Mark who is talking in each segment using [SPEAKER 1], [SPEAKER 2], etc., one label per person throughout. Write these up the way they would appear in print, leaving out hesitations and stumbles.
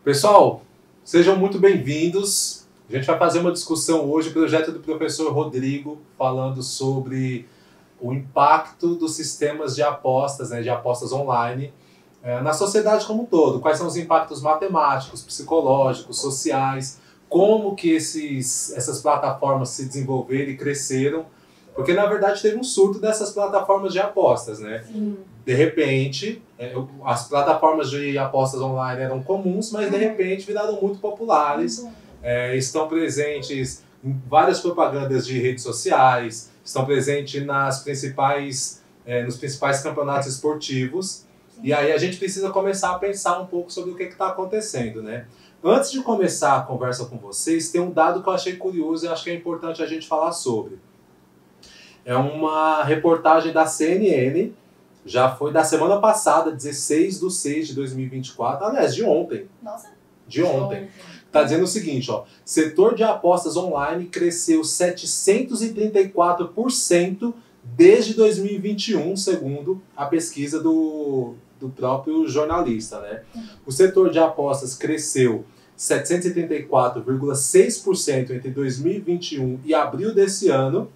[SPEAKER 1] Pessoal, sejam muito bem-vindos. A gente vai fazer uma discussão hoje, o projeto do professor Rodrigo, falando sobre o impacto dos sistemas de apostas, de apostas online, na sociedade como um todo. Quais são os impactos matemáticos, psicológicos, sociais, como que essas plataformas se desenvolveram e cresceram. Porque, na verdade, teve um surto dessas plataformas de apostas, né?
[SPEAKER 2] Sim.
[SPEAKER 1] De repente, as plataformas de apostas online eram comuns, mas de repente viraram muito populares. Estão presentes em várias propagandas de redes sociais, estão presentes nos principais campeonatos esportivos. Sim. E aí a gente precisa começar a pensar um pouco sobre o que está acontecendo, né? Antes de começar a conversa com vocês, tem um dado que eu achei curioso e acho que é importante a gente falar sobre. É uma reportagem da CNN, já foi da semana passada, 16/6/2024, aliás, de ontem.
[SPEAKER 2] Nossa.
[SPEAKER 1] De ontem. Está dizendo o seguinte, ó, setor de apostas online cresceu 734% desde 2021, segundo a pesquisa do próprio jornalista, né? O setor de apostas cresceu 734,6% entre 2021 e abril desse ano,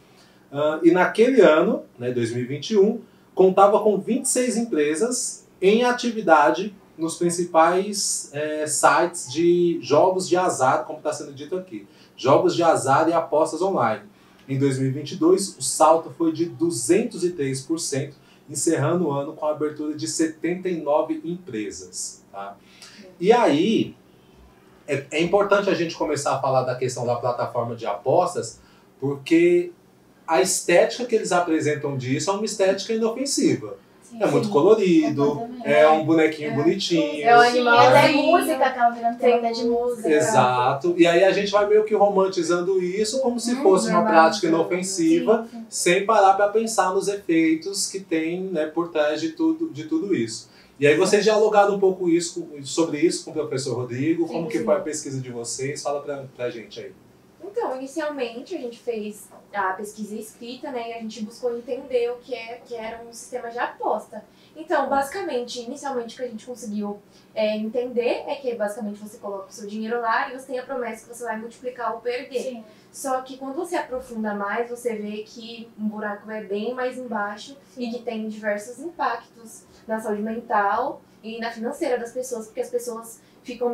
[SPEAKER 1] e naquele ano, 2021, contava com 26 empresas em atividade nos principais sites de jogos de azar, como está sendo dito aqui. Jogos de azar e apostas online. Em 2022, o salto foi de 203%, encerrando o ano com a abertura de 79 empresas. Tá? E aí, é importante a gente começar a falar da questão da plataforma de apostas, porque a estética que eles apresentam disso é uma estética inofensiva. Sim, é muito colorido, é um bonequinho bonitinho.
[SPEAKER 2] É um animal, é música, aquela virando tenda de música.
[SPEAKER 1] Exato. E aí a gente vai meio que romantizando isso como se fosse uma prática inofensiva, sim. Sem parar para pensar nos efeitos que tem, por trás de tudo isso. E aí vocês dialogaram um pouco sobre isso com o professor Rodrigo, como que foi a pesquisa de vocês? Fala pra gente aí.
[SPEAKER 3] Então, inicialmente a gente fez a pesquisa escrita, e a gente buscou entender o que era um sistema de aposta. Então, basicamente, inicialmente o que a gente conseguiu entender é que basicamente você coloca o seu dinheiro lá e você tem a promessa que você vai multiplicar ou perder. Sim. Só que quando você aprofunda mais, você vê que um buraco é bem mais embaixo. Sim. E que tem diversos impactos na saúde mental e na financeira das pessoas, porque as pessoas ficam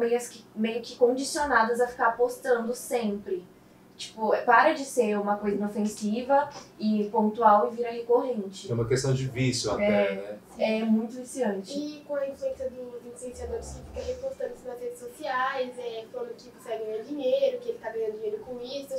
[SPEAKER 3] meio que condicionadas a ficar apostando sempre. Tipo, para de ser uma coisa inofensiva e pontual e vira recorrente.
[SPEAKER 1] É uma questão de vício até, né?
[SPEAKER 3] É muito viciante.
[SPEAKER 2] E com a influência dos influenciadores que ficam repostando isso nas redes sociais, falando que você ganha dinheiro, que ele tá ganhando dinheiro com isso.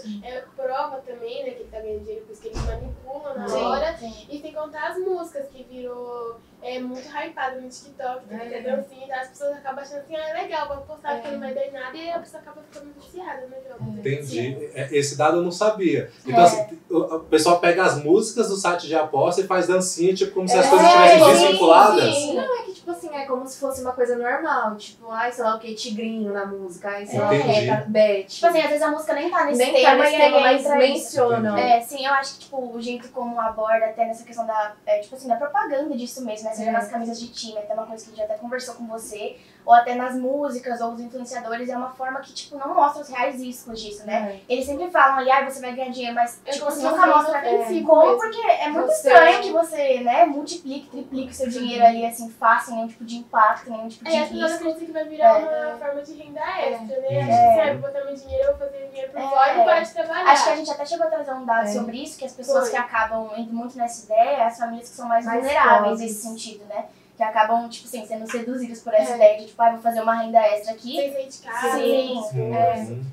[SPEAKER 2] Prova também, que ele tá ganhando dinheiro com isso, que eles manipulam na hora. Sim. E sem contar as músicas, que virou muito hypado no TikTok, tem que ter dancinha, então as pessoas acabam achando assim, é legal, vou postar porque não vai dar nada, e a pessoa acaba ficando viciada no jogo.
[SPEAKER 1] Entendi. Esse dado eu não sabia. Então, assim, o pessoal pega as músicas do site de aposta e faz dancinha, tipo, como se as coisas estivessem desvinculadas.
[SPEAKER 3] Sim. Não, é que, tipo assim, é como se fosse uma coisa normal. Tipo, sei lá o que, tigrinho na música. Sei lá o que, bet.
[SPEAKER 2] Tipo assim, às vezes a música nem tá nesse
[SPEAKER 3] nem
[SPEAKER 2] tema,
[SPEAKER 3] tá nesse tema, mas mencionam.
[SPEAKER 2] Sim, eu acho que, tipo, o jeito como aborda até nessa questão da, tipo assim, da propaganda disso mesmo, né? Seja nas camisas de time, até uma coisa que a gente até conversou com você, ou até nas músicas, ou os influenciadores, é uma forma que, tipo, não mostra os reais riscos disso, né? Eles sempre falam ali, você vai ganhar dinheiro, mas, tipo assim, nunca mostra como, porque é muito estranho que você, multiplique, triplique o seu dinheiro ali, assim, fácil, sem nenhum tipo de impacto, nenhum tipo de risco.
[SPEAKER 4] E as que vai virar uma forma de renda extra, né? Vou botar meu dinheiro, vou fazer dinheiro por fora e parar de trabalhar.
[SPEAKER 2] Acho que a gente até chegou a trazer um dado sobre isso, que as pessoas que acabam indo muito nessa ideia, as famílias que são mais vulneráveis nesse sentido, né? Que acabam, tipo assim, sendo seduzidos por essa ideia de, tipo, vou fazer uma renda extra aqui.
[SPEAKER 4] Sem sair de casa.
[SPEAKER 2] Sim.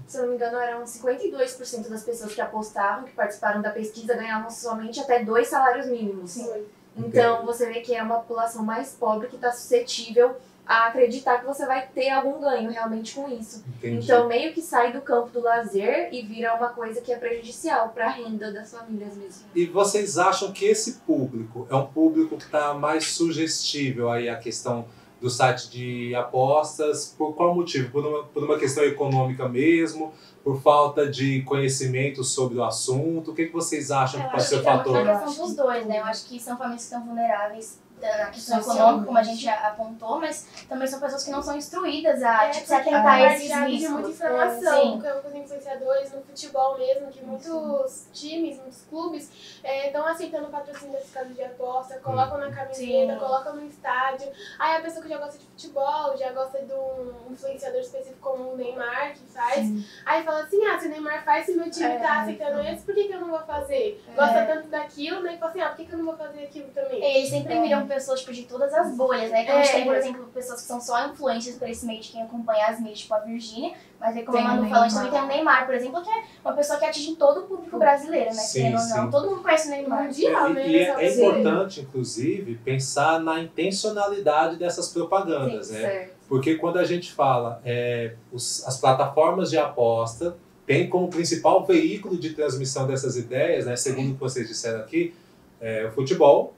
[SPEAKER 3] Se eu não me engano, eram 52% das pessoas que apostavam, que participaram da pesquisa, ganhavam somente até 2 salários mínimos.
[SPEAKER 4] Sim.
[SPEAKER 3] Então, você vê que é uma população mais pobre que está suscetível a acreditar que você vai ter algum ganho realmente com isso.
[SPEAKER 1] Entendi.
[SPEAKER 3] Então, meio que sai do campo do lazer e vira uma coisa que é prejudicial para a renda das famílias mesmo.
[SPEAKER 1] E vocês acham que esse público é um público que está mais sugestível aí à questão do site de apostas? Por qual motivo? Por uma questão econômica mesmo? Por falta de conhecimento sobre o assunto? O que vocês acham que pode ser o fator?
[SPEAKER 2] É uma questão dos dois, né? Eu acho que são famílias que estão vulneráveis da questão econômica, como a gente já apontou, mas também são pessoas que não são instruídas a tipo, se atentar a esses riscos.
[SPEAKER 4] De muita informação, com os influenciadores no futebol mesmo, que muitos times, muitos clubes estão aceitando o patrocínio desses casos de aposta, colocam na camiseta, colocam no estádio. Aí a pessoa que já gosta de futebol, já gosta de um influenciador específico como o Neymar, que faz, aí fala assim, se o Neymar faz, se meu time tá aceitando isso, por que eu não vou fazer? Gosta tanto daquilo, né, e fala assim, por que eu não vou fazer aquilo também?
[SPEAKER 2] Eles sempre miram pessoas tipo, de todas as bolhas, né? Então a gente tem, por exemplo, pessoas que são só influencers por esse meio de quem acompanha as mídias, tipo a Virgínia, mas aí como a Manu falou, a gente também tem o Neymar, por exemplo, que é uma pessoa que atinge todo o público brasileiro, né?
[SPEAKER 1] Sim,
[SPEAKER 2] não, todo mundo conhece o Neymar.
[SPEAKER 4] Mundial, né?
[SPEAKER 1] E é importante, inclusive, pensar na intencionalidade dessas propagandas, né?
[SPEAKER 3] Certo.
[SPEAKER 1] Porque quando a gente fala, as plataformas de aposta têm como principal veículo de transmissão dessas ideias, né, segundo o que vocês disseram aqui, o futebol,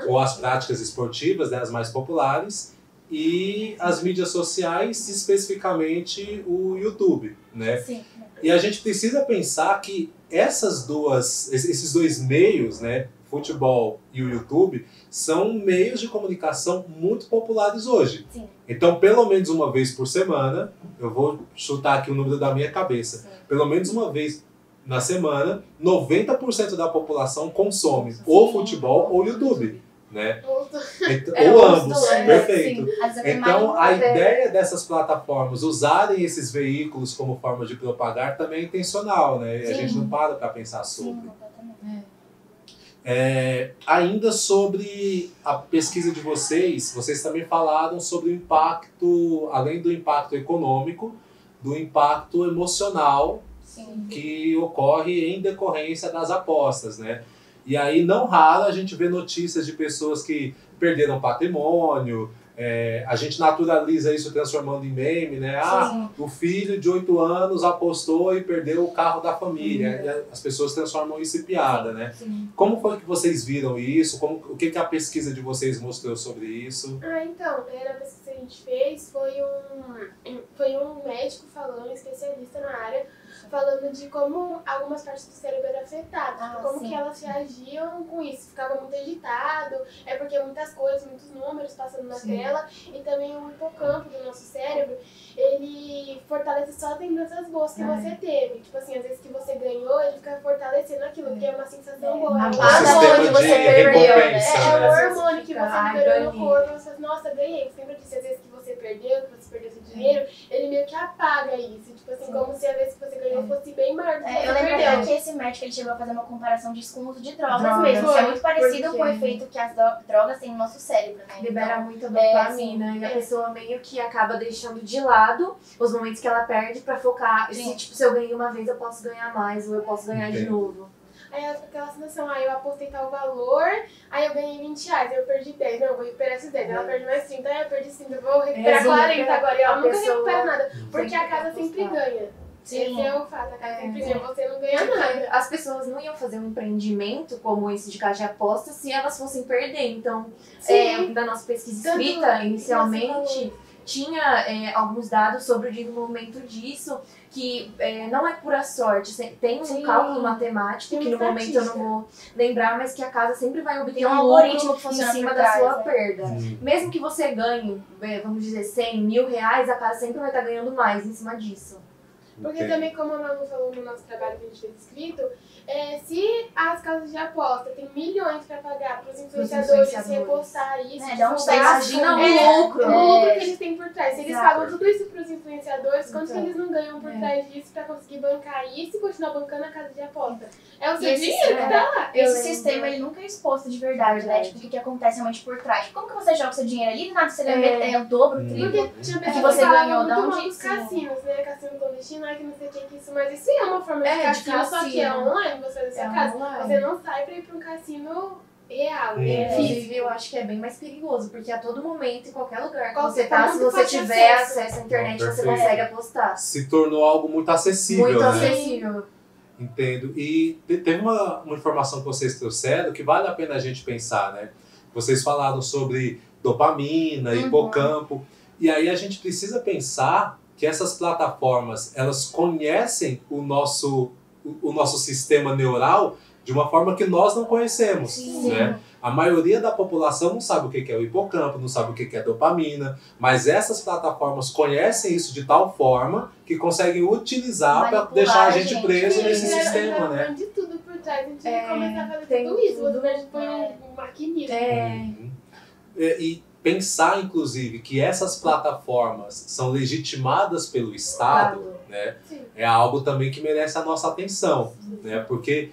[SPEAKER 1] ou as práticas esportivas, né, as mais populares, e as mídias sociais, especificamente o YouTube, né?
[SPEAKER 2] Sim.
[SPEAKER 1] E a gente precisa pensar que esses dois meios, né, futebol e o YouTube, são meios de comunicação muito populares hoje.
[SPEAKER 2] Sim.
[SPEAKER 1] Então, pelo menos uma vez por semana, eu vou chutar aqui o número da minha cabeça, pelo menos uma vez na semana, 90% da população consome ou futebol ou YouTube, né? Ou ambos, perfeito. Então, a ideia dessas plataformas usarem esses veículos como forma de propagar também é intencional, né? E a gente não para pensar sobre.
[SPEAKER 2] Sim, completamente.
[SPEAKER 1] Ainda sobre a pesquisa de vocês também falaram sobre o impacto, além do impacto econômico, do impacto emocional que ocorre em decorrência das apostas, né? E aí, não raro, a gente vê notícias de pessoas que perderam patrimônio, a gente naturaliza isso transformando em meme, né? O filho de 8 anos apostou e perdeu o carro da família. E as pessoas transformam isso em piada, né? Como foi que vocês viram isso? O que a pesquisa de vocês mostrou sobre isso?
[SPEAKER 4] Então, na pesquisa que a gente fez, foi um médico falando, especialista na área, falando de como algumas partes do cérebro eram afetadas, como que elas reagiam com isso, ficava muito agitado, porque muitas coisas, muitos números passando na tela, e também o hipocampo do nosso cérebro, ele fortalece só as lembranças boas que você teve. Tipo assim, às vezes que você ganhou, ele fica fortalecendo aquilo, porque é uma sensação boa.
[SPEAKER 2] A
[SPEAKER 1] sistema
[SPEAKER 2] que você perdeu, né?
[SPEAKER 4] É o hormônio que você liberou no corpo, você fala, nossa, ganhei. Você lembra disso, às vezes que você perdeu seu dinheiro, ele meio que apaga isso. Tipo assim, como se a vez que você ganhou fosse bem maior do que você
[SPEAKER 2] eu lembro
[SPEAKER 4] perdeu.
[SPEAKER 2] que esse médico ele chegou a fazer uma comparação disso com o uso de drogas mesmo. Isso é muito parecido com o efeito que as drogas têm no nosso cérebro, né?
[SPEAKER 3] Libera muita dopamina e a pessoa meio que acaba deixando de lado os momentos que ela perde pra focar. Se eu ganhei uma vez, eu posso ganhar mais, ou eu posso ganhar de novo.
[SPEAKER 4] Aí aquela sensação, eu apostei tal valor, aí eu ganhei 20 reais, aí eu perdi 10, não, eu vou recuperar esses 10, ela perde mais 30, aí eu perdi 5, eu vou recuperar 40 agora, e ela nunca recupera nada, porque a casa sempre ganha. Esse é o fato, a casa sempre ganha, você não ganha nada.
[SPEAKER 3] As pessoas não iam fazer um empreendimento como esse de casa de aposta se elas fossem perder, então, da nossa pesquisa escrita, inicialmente, tinha alguns dados sobre o desenvolvimento disso, que não é pura sorte, tem um cálculo matemático, que no momento eu não vou lembrar, mas que a casa sempre vai obter um algoritmo que funciona em cima da sua perda. Mesmo que você ganhe, vamos dizer, 100 mil reais, a casa sempre vai estar ganhando mais em cima disso.
[SPEAKER 4] Porque também, como a Manu falou no nosso trabalho que a gente fez escrito, se as casas de aposta têm milhões para pagar para os influenciadores repostar isso,
[SPEAKER 3] imagina o lucro
[SPEAKER 4] que eles têm por trás. Se eles pagam tudo isso para os influenciadores, quanto que eles não ganham por trás disso para conseguir bancar isso e continuar bancando a casa de aposta? É o seu dinheiro que tá lá.
[SPEAKER 2] Esse sistema ele nunca é exposto de verdade, né? Tipo, o que acontece realmente por trás. Como que você joga seu dinheiro ali e nada você ganha o dobro, o triplo?
[SPEAKER 4] Porque tinha
[SPEAKER 2] que
[SPEAKER 4] pessoas
[SPEAKER 2] você
[SPEAKER 4] que
[SPEAKER 2] ganhou
[SPEAKER 4] falavam muito
[SPEAKER 2] de
[SPEAKER 4] mal dos cassinos, né? Cassino clandestino, que não sei o que isso, mas isso é uma forma de cassino, só que é online, você fazer sua casa. Você não sai pra ir pra um cassino real.
[SPEAKER 3] Inclusive, eu acho que é bem mais perigoso, porque a todo momento, em qualquer lugar que você
[SPEAKER 4] tá,
[SPEAKER 3] se você tiver acesso à internet, você consegue apostar.
[SPEAKER 1] Se tornou algo muito acessível,
[SPEAKER 3] muito
[SPEAKER 1] né?
[SPEAKER 3] acessível.
[SPEAKER 1] Entendo. E teve uma informação que vocês trouxeram que vale a pena a gente pensar, né? Vocês falaram sobre dopamina, hipocampo, e aí a gente precisa pensar que essas plataformas, elas conhecem o nosso sistema neural de uma forma que nós não conhecemos,
[SPEAKER 2] Sim.
[SPEAKER 1] né? A maioria da população não sabe o que é o hipocampo, não sabe o que é dopamina, mas essas plataformas conhecem isso de tal forma que conseguem utilizar para
[SPEAKER 2] Manipular
[SPEAKER 1] deixar a
[SPEAKER 2] a
[SPEAKER 1] gente
[SPEAKER 2] gente.
[SPEAKER 1] preso
[SPEAKER 4] Sim,
[SPEAKER 1] nesse
[SPEAKER 4] era-
[SPEAKER 1] sistema,
[SPEAKER 4] era
[SPEAKER 1] né?
[SPEAKER 4] de tudo por trás, a gente
[SPEAKER 3] É,
[SPEAKER 4] começar a fazer
[SPEAKER 3] tem
[SPEAKER 4] tudo isso.
[SPEAKER 3] tudo.
[SPEAKER 4] O governo foi um maquinismo.
[SPEAKER 1] Uhum. E pensar, inclusive, que essas plataformas são legitimadas pelo Estado, né,
[SPEAKER 4] Sim.
[SPEAKER 1] é algo também que merece a nossa atenção, né? Porque,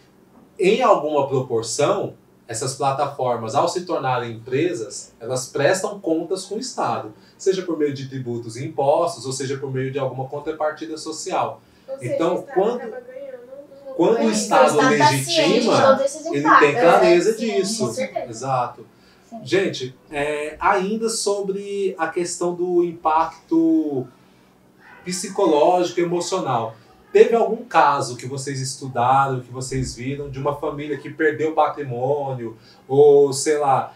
[SPEAKER 1] em alguma proporção, essas plataformas, ao se tornarem empresas, elas prestam contas com o Estado, seja por meio de tributos e impostos, ou seja por meio de alguma contrapartida social.
[SPEAKER 4] Ou seja,
[SPEAKER 1] Então,
[SPEAKER 4] o Estado
[SPEAKER 1] quando-
[SPEAKER 4] acaba ganhando um
[SPEAKER 1] quando o
[SPEAKER 4] lucro.
[SPEAKER 1] Estado
[SPEAKER 2] tá ciente de
[SPEAKER 1] legitima,
[SPEAKER 2] todos esses
[SPEAKER 1] ele
[SPEAKER 2] impactos,
[SPEAKER 1] tem clareza
[SPEAKER 2] né? Sim,
[SPEAKER 1] disso.
[SPEAKER 2] com certeza.
[SPEAKER 1] Exato.
[SPEAKER 2] Sim.
[SPEAKER 1] Gente, ainda sobre a questão do impacto psicológico e emocional. Teve algum caso que vocês estudaram, que vocês viram, de uma família que perdeu patrimônio, ou sei lá,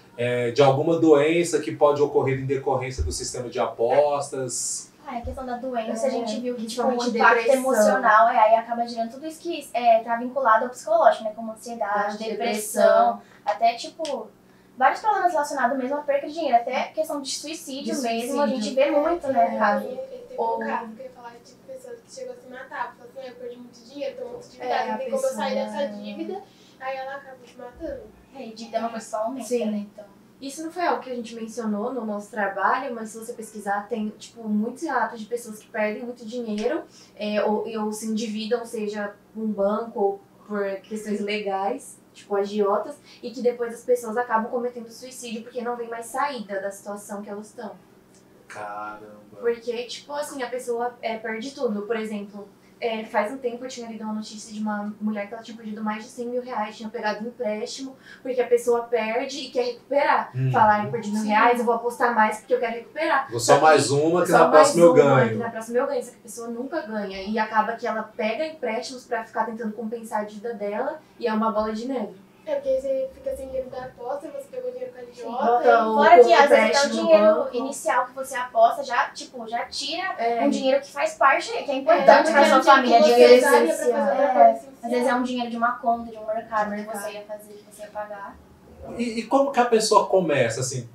[SPEAKER 1] de alguma doença que pode ocorrer em decorrência do sistema de apostas?
[SPEAKER 2] A questão da doença, a gente viu que tipo, o
[SPEAKER 3] Principalmente
[SPEAKER 2] impacto
[SPEAKER 3] depressão.
[SPEAKER 2] emocional aí acaba gerando tudo isso que tá vinculado ao psicológico, né? Como ansiedade, depressão, até tipo vários problemas relacionados mesmo à perca de dinheiro, até questão de suicídio,
[SPEAKER 3] De
[SPEAKER 2] mesmo, a gente
[SPEAKER 3] suicídio.
[SPEAKER 2] vê muito, né? Caso.
[SPEAKER 4] Teve
[SPEAKER 3] Ou-
[SPEAKER 4] um caso que eu ia falar de tipo, pessoas que chegou a se matar, falou assim, eu perdi muito dinheiro, tô muito
[SPEAKER 3] É,
[SPEAKER 4] endividada,
[SPEAKER 3] a
[SPEAKER 4] não tem como eu sair
[SPEAKER 3] pessoa-
[SPEAKER 4] dessa dívida, aí ela acaba se matando.
[SPEAKER 2] E dívida é uma coisa que só aumenta,
[SPEAKER 3] Sim.
[SPEAKER 2] né? Então.
[SPEAKER 3] Isso não foi algo que a gente mencionou no nosso trabalho, mas se você pesquisar, tem tipo, muitos relatos de pessoas que perdem muito dinheiro ou se endividam, seja um banco ou por questões legais, tipo agiotas, e que depois as pessoas acabam cometendo suicídio porque não vem mais saída da situação que elas estão.
[SPEAKER 1] Caramba.
[SPEAKER 3] Porque, tipo assim, a pessoa perde tudo. Por exemplo, faz um tempo eu tinha lido uma notícia de uma mulher que ela tinha perdido mais de 100 mil reais, tinha pegado um empréstimo, porque a pessoa perde e quer recuperar. Falar, eu perdi R$1.000, eu vou apostar mais porque eu quero recuperar.
[SPEAKER 1] Vou só mais uma que
[SPEAKER 3] Só
[SPEAKER 1] na
[SPEAKER 3] mais
[SPEAKER 1] próxima eu
[SPEAKER 3] uma, que
[SPEAKER 1] ganho.
[SPEAKER 3] na próxima eu ganho, só que a pessoa nunca ganha. E acaba que ela pega empréstimos pra ficar tentando compensar a dívida dela e é uma bola de neve.
[SPEAKER 4] É porque você fica sem dinheiro da aposta, você pegou dinheiro com a idiota.
[SPEAKER 3] Bota o-
[SPEAKER 2] Fora que às vezes até o
[SPEAKER 3] empréstimo no
[SPEAKER 2] dinheiro
[SPEAKER 3] banco.
[SPEAKER 2] inicial que você aposta já tira
[SPEAKER 3] É.
[SPEAKER 2] um dinheiro que faz parte, que é importante para sua família.
[SPEAKER 4] Dinheiro
[SPEAKER 2] Dinheiro
[SPEAKER 3] essencial.
[SPEAKER 2] essencial. Às vezes é um dinheiro de uma conta, de um mercado que você ia fazer, que você ia pagar.
[SPEAKER 1] E como que a pessoa começa, assim?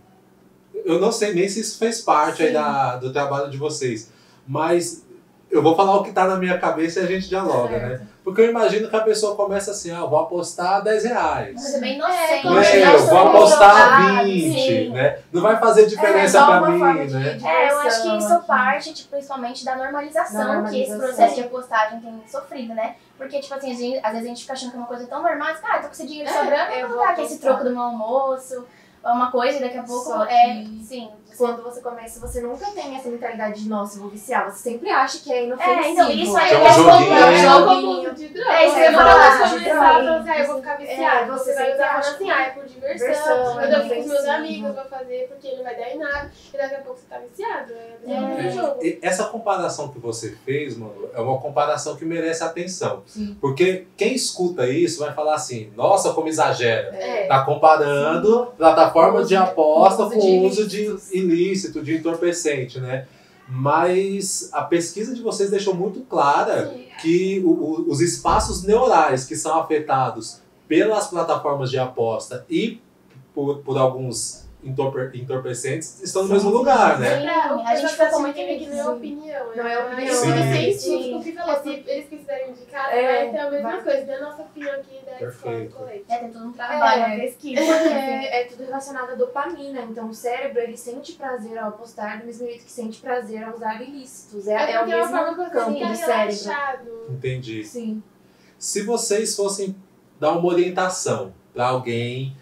[SPEAKER 1] Eu não sei nem se isso fez parte aí do trabalho de vocês, mas eu vou falar o que tá na minha cabeça e a gente dialoga, né? Porque eu imagino que a pessoa começa assim, vou apostar R$10.
[SPEAKER 2] Mas é bem inocente.
[SPEAKER 4] como
[SPEAKER 1] Meu,
[SPEAKER 4] se
[SPEAKER 1] eu
[SPEAKER 4] fosse
[SPEAKER 1] vou
[SPEAKER 4] um
[SPEAKER 1] apostar
[SPEAKER 2] jogado,
[SPEAKER 1] 20,
[SPEAKER 2] sim.
[SPEAKER 1] né? Não vai fazer diferença
[SPEAKER 3] só
[SPEAKER 1] pra
[SPEAKER 3] uma
[SPEAKER 1] mim,
[SPEAKER 3] forma de-
[SPEAKER 1] né?
[SPEAKER 3] de
[SPEAKER 2] Eu acho que
[SPEAKER 3] diversão,
[SPEAKER 2] isso parte, tipo, principalmente da normalização que esse processo de apostagem tem sofrido, né? Porque, tipo assim, às vezes a gente fica achando que é uma coisa tão normal, assim, tô com esse dinheiro sobrando,
[SPEAKER 3] eu
[SPEAKER 2] eu vou
[SPEAKER 3] vou
[SPEAKER 2] dar aqui esse
[SPEAKER 3] apostar.
[SPEAKER 2] troco do meu almoço, ou uma coisa, e daqui a pouco
[SPEAKER 3] Só que-
[SPEAKER 2] sim.
[SPEAKER 3] Quando você começa, você nunca tem essa mentalidade de, nossa, eu vou viciar. Você sempre acha que é inofensivo.
[SPEAKER 2] Então isso aí
[SPEAKER 1] Que é um
[SPEAKER 2] é
[SPEAKER 1] joguinho.
[SPEAKER 3] joguinho.
[SPEAKER 4] De droga.
[SPEAKER 2] É, isso que eu
[SPEAKER 4] Você
[SPEAKER 2] ia
[SPEAKER 4] não
[SPEAKER 2] falar,
[SPEAKER 4] vai
[SPEAKER 2] de
[SPEAKER 4] começar
[SPEAKER 2] droga.
[SPEAKER 4] a falar assim, eu vou ficar viciado.
[SPEAKER 3] você
[SPEAKER 4] Você vai
[SPEAKER 3] sempre
[SPEAKER 4] usar falando
[SPEAKER 3] acha
[SPEAKER 4] assim,
[SPEAKER 3] que
[SPEAKER 4] é por diversão,
[SPEAKER 3] diversão,
[SPEAKER 4] eu dou com os meus
[SPEAKER 3] inofensivo.
[SPEAKER 4] amigos, vou fazer porque não vai dar em nada. E daqui a pouco você tá viciado. É o jogo.
[SPEAKER 1] E essa comparação que você fez, mano, é uma comparação que merece atenção.
[SPEAKER 3] Sim.
[SPEAKER 1] Porque quem escuta isso vai falar assim, nossa, como exagera.
[SPEAKER 3] É.
[SPEAKER 1] Tá comparando plataforma de aposta
[SPEAKER 3] uso
[SPEAKER 1] com
[SPEAKER 3] de
[SPEAKER 1] uso de
[SPEAKER 3] ilícitos.
[SPEAKER 1] ilícito, de entorpecente, né? Mas a pesquisa de vocês deixou muito clara
[SPEAKER 4] Sim.
[SPEAKER 1] que os espaços neurais que são afetados pelas plataformas de aposta e por alguns entorpecentes estão no mesmo lugar, né?
[SPEAKER 2] A gente ficou muito
[SPEAKER 4] que não é opinião.
[SPEAKER 3] Não é opinião.
[SPEAKER 1] Sim.
[SPEAKER 4] É científico que falou. Se eles quiserem indicar, vai ter a mesma
[SPEAKER 3] vai.
[SPEAKER 4] coisa. Da nossa opinião aqui da escola do
[SPEAKER 1] Perfeito.
[SPEAKER 4] colégio.
[SPEAKER 2] tem todo um trabalho, uma pesquisa.
[SPEAKER 3] Porque é tudo relacionado à dopamina. Então o cérebro ele sente prazer ao apostar do mesmo jeito que sente prazer ao usar ilícitos. É o
[SPEAKER 4] porque é uma
[SPEAKER 3] mesmo
[SPEAKER 4] forma que você
[SPEAKER 3] campo
[SPEAKER 4] fica
[SPEAKER 3] do cérebro.
[SPEAKER 4] relaxado.
[SPEAKER 1] Entendi.
[SPEAKER 3] Sim.
[SPEAKER 1] Se vocês fossem dar uma orientação para alguém,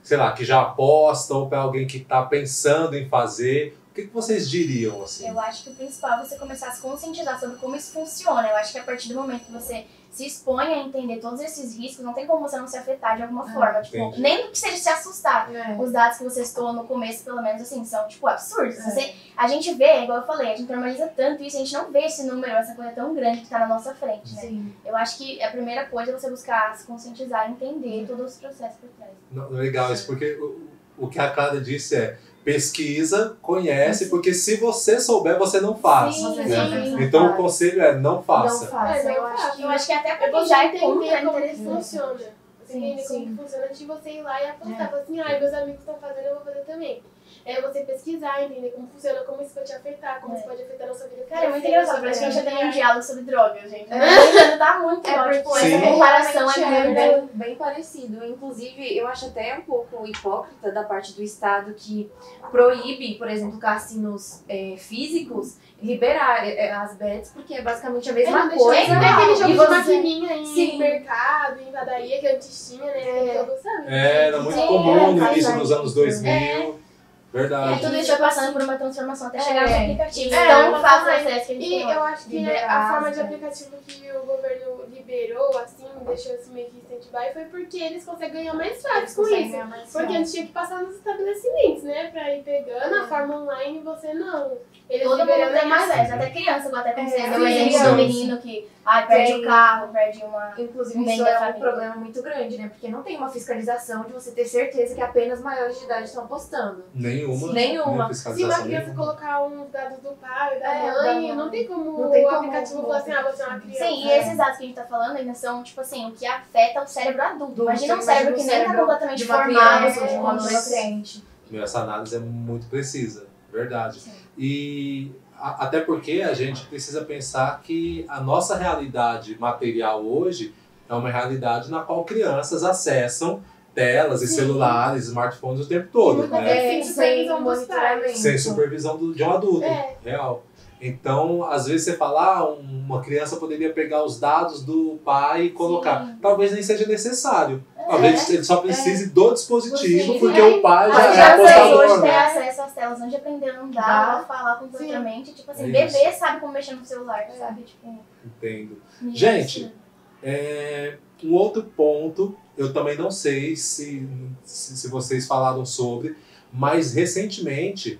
[SPEAKER 1] sei lá, que já aposta ou para alguém que está pensando em fazer, o que vocês diriam assim?
[SPEAKER 2] Eu acho que o principal é você começar a se conscientizar sobre como isso funciona. Eu acho que a partir do momento que você se expõe a entender todos esses riscos, não tem como você não se afetar de alguma forma. Tipo,
[SPEAKER 1] entendi.
[SPEAKER 2] nem que seja se assustar. Os dados que você citou no começo, pelo menos, assim, são, tipo, absurdos. A gente vê, igual eu falei, a gente normaliza tanto isso, a gente não vê esse número, essa coisa tão grande que tá na nossa frente, né?
[SPEAKER 3] Sim.
[SPEAKER 2] Eu acho que a primeira coisa é você buscar se conscientizar e entender todos os processos por trás.
[SPEAKER 1] Legal isso, porque o que a Clara disse pesquisa, conhece, porque se você souber, você não faz.
[SPEAKER 2] Sim,
[SPEAKER 1] né?
[SPEAKER 2] sim.
[SPEAKER 1] Então o conselho é não faça.
[SPEAKER 3] Não faça.
[SPEAKER 2] Eu acho que até
[SPEAKER 4] É
[SPEAKER 2] porque
[SPEAKER 4] você
[SPEAKER 2] já é
[SPEAKER 4] entender
[SPEAKER 2] contra
[SPEAKER 4] como que
[SPEAKER 2] interessante.
[SPEAKER 4] funciona. Você entender como que funciona antes de você ir lá e apostar. Falar assim, meus amigos estão fazendo, eu vou fazer também. É você pesquisar, entender como funciona, como isso pode te afetar, como isso pode afetar a nossa vida.
[SPEAKER 2] Cara, é muito engraçado, parece que a gente tá tendo um diálogo sobre drogas, gente. Tá muito
[SPEAKER 3] É
[SPEAKER 2] bom,
[SPEAKER 3] porque
[SPEAKER 2] tipo,
[SPEAKER 1] Sim.
[SPEAKER 2] essa comparação é grande.
[SPEAKER 3] bem parecido. Inclusive, eu acho até um pouco hipócrita da parte do Estado que proíbe, por exemplo, cassinos físicos, liberar as bets, porque é basicamente a mesma coisa.
[SPEAKER 4] Tem aquele jogo
[SPEAKER 3] E
[SPEAKER 4] de
[SPEAKER 3] você-
[SPEAKER 4] maquininha em
[SPEAKER 3] Sim.
[SPEAKER 4] mercado, em padaria, que antes tinha, né? Todo mundo sabe.
[SPEAKER 1] Era muito
[SPEAKER 2] Sim,
[SPEAKER 1] comum no
[SPEAKER 2] faz
[SPEAKER 1] início
[SPEAKER 2] parte.
[SPEAKER 1] dos anos 2000.
[SPEAKER 2] E
[SPEAKER 1] Verdade.
[SPEAKER 2] tudo isso foi passando por uma transformação até chegar no aplicativo.
[SPEAKER 4] É,
[SPEAKER 2] Então,
[SPEAKER 4] mas
[SPEAKER 2] fácil
[SPEAKER 4] também-
[SPEAKER 2] acesso que a gente
[SPEAKER 4] E
[SPEAKER 2] tem
[SPEAKER 4] eu
[SPEAKER 2] hoje.
[SPEAKER 4] acho que
[SPEAKER 3] Liberar
[SPEAKER 4] a forma
[SPEAKER 3] as
[SPEAKER 4] de
[SPEAKER 3] bets.
[SPEAKER 4] aplicativo que o governo liberou, assim, deixou assim meio que stand-by, foi porque eles conseguem ganhar mais fácil com isso. Porque antes tinha que passar nos estabelecimentos, né? Pra ir pegando a forma online, você não. Eles
[SPEAKER 2] Todo mundo
[SPEAKER 4] liberando
[SPEAKER 2] tem
[SPEAKER 4] mais
[SPEAKER 2] acesso, até criança, igual até como você
[SPEAKER 3] É,
[SPEAKER 2] deu o exemplo
[SPEAKER 1] sim.
[SPEAKER 2] do menino que perde
[SPEAKER 3] Tem.
[SPEAKER 2] o carro, perde uma...
[SPEAKER 3] Inclusive,
[SPEAKER 2] Bem
[SPEAKER 3] isso
[SPEAKER 2] da
[SPEAKER 3] é um
[SPEAKER 2] família.
[SPEAKER 3] problema muito grande, né? Porque não tem uma fiscalização de você ter certeza que apenas maiores de idade estão apostando.
[SPEAKER 1] Nenhuma.
[SPEAKER 3] Nenhuma.
[SPEAKER 4] Se uma
[SPEAKER 1] Fiscalização
[SPEAKER 4] criança
[SPEAKER 1] nenhuma.
[SPEAKER 4] colocar uns dados do pai, da
[SPEAKER 3] É,
[SPEAKER 4] mãe,
[SPEAKER 3] da
[SPEAKER 4] não
[SPEAKER 3] mãe.
[SPEAKER 4] tem como
[SPEAKER 3] Não tem
[SPEAKER 4] o
[SPEAKER 3] como
[SPEAKER 4] aplicativo falar assim, você é uma criança.
[SPEAKER 2] Sim, e esses dados que a gente tá falando ainda são, tipo assim, o que afeta o cérebro adulto. Imagina um cérebro que nem tá completamente
[SPEAKER 3] de uma
[SPEAKER 2] formado,
[SPEAKER 3] criança,
[SPEAKER 2] de
[SPEAKER 3] de um
[SPEAKER 2] uma adolescente.
[SPEAKER 3] adolescente.
[SPEAKER 1] Essa análise é muito precisa, verdade. E até porque a gente precisa pensar que a nossa realidade material hoje é uma realidade na qual crianças acessam telas e
[SPEAKER 4] Sim.
[SPEAKER 1] celulares, smartphones o tempo todo,
[SPEAKER 4] muitas
[SPEAKER 1] né?
[SPEAKER 4] vezes sem supervisão dos pais.
[SPEAKER 1] Sem supervisão de um adulto,
[SPEAKER 4] É.
[SPEAKER 1] real. Então, às vezes você fala, uma criança poderia pegar os dados do pai e colocar.
[SPEAKER 2] Sim.
[SPEAKER 1] Talvez nem seja necessário. Talvez ele só precise do dispositivo,
[SPEAKER 3] Sim.
[SPEAKER 1] porque o pai
[SPEAKER 2] As
[SPEAKER 1] já é
[SPEAKER 2] crianças hoje
[SPEAKER 1] apostador,
[SPEAKER 2] têm
[SPEAKER 1] né?
[SPEAKER 2] acesso às telas onde aprenderam a andar, a falar completamente. Tipo assim,
[SPEAKER 1] É isso.
[SPEAKER 2] bebê sabe como mexer no celular, sabe? Tipo,
[SPEAKER 1] Entendo.
[SPEAKER 2] isso.
[SPEAKER 1] Gente, um outro ponto, eu também não sei se vocês falaram sobre, mas recentemente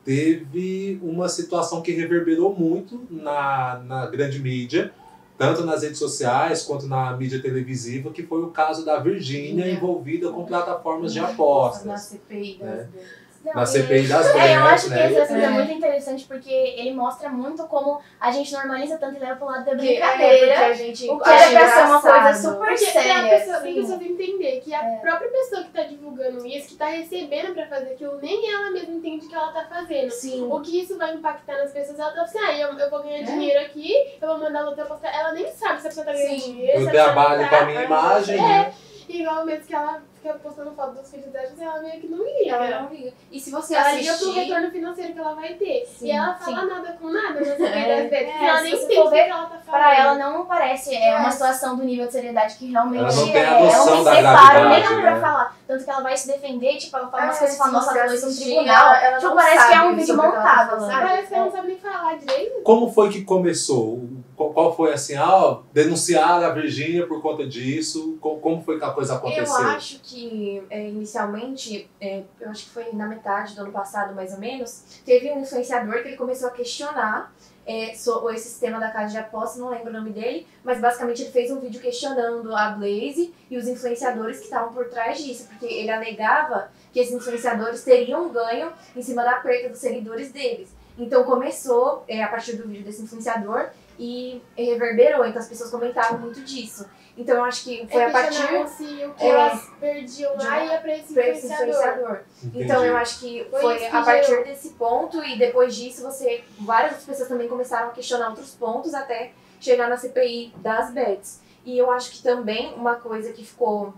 [SPEAKER 1] teve uma situação que reverberou muito na grande mídia, tanto nas redes sociais quanto na mídia televisiva, que foi o caso da Virgínia envolvida com plataformas de
[SPEAKER 3] Na
[SPEAKER 1] apostas.
[SPEAKER 3] CPI das
[SPEAKER 1] né?
[SPEAKER 3] bets.
[SPEAKER 2] Não,
[SPEAKER 1] Na
[SPEAKER 2] e-
[SPEAKER 1] CPI das
[SPEAKER 2] eu
[SPEAKER 1] bets,
[SPEAKER 2] acho que
[SPEAKER 1] né?
[SPEAKER 2] esse assunto é
[SPEAKER 3] É.
[SPEAKER 2] muito interessante porque ele mostra muito como a gente normaliza tanto e leva pro lado da
[SPEAKER 3] Porque
[SPEAKER 2] brincadeira.
[SPEAKER 3] a gente
[SPEAKER 2] O que era pra ser uma coisa
[SPEAKER 3] engraçado.
[SPEAKER 2] super
[SPEAKER 4] Porque
[SPEAKER 2] séria.
[SPEAKER 4] a pessoa,
[SPEAKER 2] assim.
[SPEAKER 4] tem pessoas entender que a própria pessoa que tá divulgando isso, que tá recebendo pra fazer aquilo, nem ela mesma entende o que ela tá fazendo.
[SPEAKER 3] Sim.
[SPEAKER 4] O que isso vai impactar nas pessoas, ela tá assim, eu vou ganhar dinheiro aqui, eu vou mandar a outra postar. Ela nem sabe se a pessoa tá ganhando
[SPEAKER 3] Sim.
[SPEAKER 4] dinheiro.
[SPEAKER 1] Eu
[SPEAKER 4] se a pessoa
[SPEAKER 1] trabalho
[SPEAKER 4] não
[SPEAKER 1] com a
[SPEAKER 4] tá.
[SPEAKER 1] minha imagem, né?
[SPEAKER 4] Igual mesmo que ela fica postando foto dos filhos dela, ela meio que não liga.
[SPEAKER 3] Ela não liga. E se você
[SPEAKER 4] Ela liga pro
[SPEAKER 3] assistir...
[SPEAKER 4] retorno financeiro que ela vai ter.
[SPEAKER 3] Sim,
[SPEAKER 4] e ela fala nada com nada nas das vezes.
[SPEAKER 2] É,
[SPEAKER 4] ela
[SPEAKER 2] se
[SPEAKER 4] nem
[SPEAKER 2] você
[SPEAKER 4] entende
[SPEAKER 2] for
[SPEAKER 4] o que
[SPEAKER 2] ver,
[SPEAKER 4] ela tá falando.
[SPEAKER 2] Pra ela não parece uma
[SPEAKER 3] É.
[SPEAKER 2] situação do nível de seriedade que realmente
[SPEAKER 1] Ela não tem a
[SPEAKER 2] é.
[SPEAKER 1] noção
[SPEAKER 2] Ela não
[SPEAKER 1] da
[SPEAKER 2] se prepara nem
[SPEAKER 1] gravidade,
[SPEAKER 2] nada pra
[SPEAKER 1] né?
[SPEAKER 2] falar. Tanto que ela vai se defender, tipo, ela fala umas
[SPEAKER 3] É,
[SPEAKER 2] coisas e fala,
[SPEAKER 3] se
[SPEAKER 2] nossa,
[SPEAKER 3] você
[SPEAKER 2] ela falou isso no
[SPEAKER 3] assistir,
[SPEAKER 2] tribunal.
[SPEAKER 3] ela
[SPEAKER 2] Tipo,
[SPEAKER 3] não
[SPEAKER 2] parece que é
[SPEAKER 3] sabe
[SPEAKER 2] um vídeo
[SPEAKER 3] sobre o que ela tá
[SPEAKER 2] montado,
[SPEAKER 3] falando.
[SPEAKER 2] sabe?
[SPEAKER 4] Parece que ela não sabe nem falar direito.
[SPEAKER 1] Como foi que começou? Qual foi assim, denunciar a Virgínia por conta disso? Como foi que a coisa aconteceu?
[SPEAKER 3] Eu acho que, inicialmente, eu acho que foi na metade do ano passado, mais ou menos, teve um influenciador que ele começou a questionar sobre esse sistema da casa de apostas, não lembro o nome dele, mas basicamente ele fez um vídeo questionando a Blaze e os influenciadores que estavam por trás disso, porque ele alegava que esses influenciadores teriam ganho em cima da perda dos seguidores deles. Então começou, a partir do vídeo desse influenciador, e reverberou, então as pessoas comentavam muito disso. Então eu acho que foi a partir
[SPEAKER 4] se o que elas perdiam lá ia pra esse
[SPEAKER 3] desse
[SPEAKER 4] influenciador.
[SPEAKER 3] influenciador.
[SPEAKER 1] Entendi.
[SPEAKER 3] Então eu acho que
[SPEAKER 4] Foi
[SPEAKER 3] foi
[SPEAKER 4] isso que
[SPEAKER 3] a partir
[SPEAKER 4] gerou.
[SPEAKER 3] desse ponto e depois disso várias pessoas também começaram a questionar outros pontos até chegar na CPI das bets. E eu acho que também uma coisa que ficou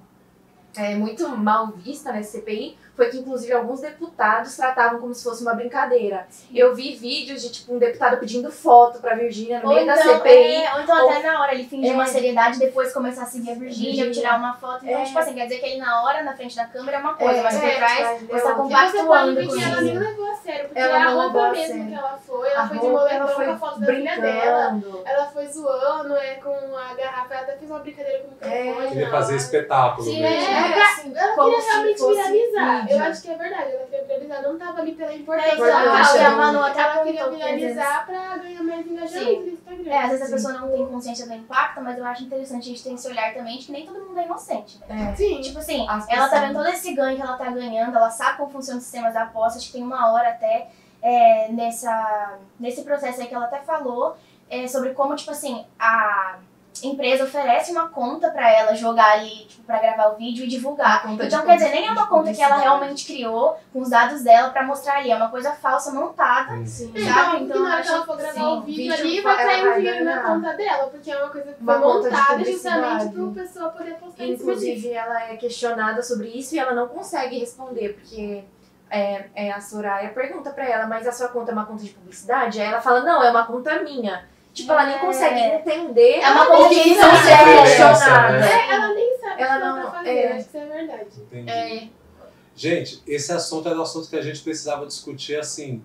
[SPEAKER 3] muito mal vista nessa CPI foi que inclusive alguns deputados tratavam como se fosse uma brincadeira. Eu vi vídeos de tipo um deputado pedindo foto pra Virgínia no meio da CPI.
[SPEAKER 2] Ou então
[SPEAKER 3] ou-
[SPEAKER 2] até na hora ele fingir uma seriedade e depois começar a seguir a Virgínia, tirar uma foto. Então, tipo assim, quer dizer que ele na hora, na frente da câmera é uma coisa, mas por trás você tá
[SPEAKER 4] E você pode
[SPEAKER 2] compactuando
[SPEAKER 4] ver
[SPEAKER 2] com
[SPEAKER 4] que ela
[SPEAKER 2] isso.
[SPEAKER 4] nem levou a sério, porque
[SPEAKER 3] Ela
[SPEAKER 4] é a
[SPEAKER 3] não
[SPEAKER 4] roupa
[SPEAKER 3] levou a
[SPEAKER 4] mesmo
[SPEAKER 3] sério.
[SPEAKER 4] que ela foi de
[SPEAKER 3] Ela
[SPEAKER 4] moletom
[SPEAKER 3] foi
[SPEAKER 4] com a foto da filha dela.
[SPEAKER 3] brincando.
[SPEAKER 4] Ela foi zoando, com a garrafa, ela até fez uma brincadeira com o microfone.
[SPEAKER 1] Queria fazer espetáculo
[SPEAKER 2] Sim,
[SPEAKER 1] mesmo.
[SPEAKER 4] Ela
[SPEAKER 3] como
[SPEAKER 4] queria
[SPEAKER 3] se
[SPEAKER 4] realmente
[SPEAKER 3] fosse
[SPEAKER 4] viralizar.
[SPEAKER 3] vídeo.
[SPEAKER 4] Eu acho que é verdade, ela queria viralizar, não tava ali pela importância.
[SPEAKER 3] Importante,
[SPEAKER 2] e a Manu até
[SPEAKER 4] Ela queria
[SPEAKER 2] apontou que às vezes...
[SPEAKER 4] viralizar pra ganhar mais engajamento no Instagram.
[SPEAKER 2] às vezes a pessoa não tem consciência do impacto, mas eu acho interessante a gente ter esse olhar também de que nem todo mundo é inocente, né?
[SPEAKER 4] Sim.
[SPEAKER 2] Tipo assim,
[SPEAKER 3] As
[SPEAKER 2] ela tá
[SPEAKER 3] pessoas-
[SPEAKER 2] vendo todo esse ganho que ela tá ganhando, ela sabe como funciona os sistemas da aposta, acho que tem uma hora até nesse processo aí que ela até falou sobre como, tipo assim, a empresa oferece uma conta pra ela jogar ali, tipo, pra gravar o vídeo e divulgar.
[SPEAKER 3] Uma conta
[SPEAKER 2] Então,
[SPEAKER 3] de
[SPEAKER 2] quer dizer, nem é uma conta que ela
[SPEAKER 3] publicidade.
[SPEAKER 2] realmente criou com os dados dela pra mostrar ali, é uma coisa falsa, montada.
[SPEAKER 3] Sim.
[SPEAKER 2] Sabe?
[SPEAKER 4] Então,
[SPEAKER 2] Então,
[SPEAKER 4] na hora que
[SPEAKER 2] acho
[SPEAKER 4] ela for gravar
[SPEAKER 2] sim,
[SPEAKER 4] o vídeo ali,
[SPEAKER 3] vídeo,
[SPEAKER 4] vai cair
[SPEAKER 3] ela
[SPEAKER 4] um
[SPEAKER 3] vai
[SPEAKER 4] dinheiro na
[SPEAKER 3] ganhar.
[SPEAKER 4] conta dela, porque é uma coisa que
[SPEAKER 3] Uma
[SPEAKER 4] foi
[SPEAKER 3] conta de
[SPEAKER 4] montada
[SPEAKER 3] publicidade.
[SPEAKER 4] justamente pra pessoa poder postar em cima disso.
[SPEAKER 3] Inclusive, ela é questionada sobre isso e ela não consegue responder, porque a Soraya pergunta pra ela, mas a sua conta é uma conta de publicidade? Aí ela fala, não, é uma conta minha. Tipo, ela nem consegue entender
[SPEAKER 2] É uma
[SPEAKER 3] o
[SPEAKER 2] conta
[SPEAKER 3] que
[SPEAKER 2] de
[SPEAKER 3] isso
[SPEAKER 2] diferença,
[SPEAKER 3] é questionada.
[SPEAKER 1] né?
[SPEAKER 4] Ela nem sabe o que
[SPEAKER 3] Ela
[SPEAKER 4] ela
[SPEAKER 3] não-
[SPEAKER 4] tá fazendo, acho que isso é verdade.
[SPEAKER 1] Entendi. Gente, esse assunto era um assunto que a gente precisava discutir, assim,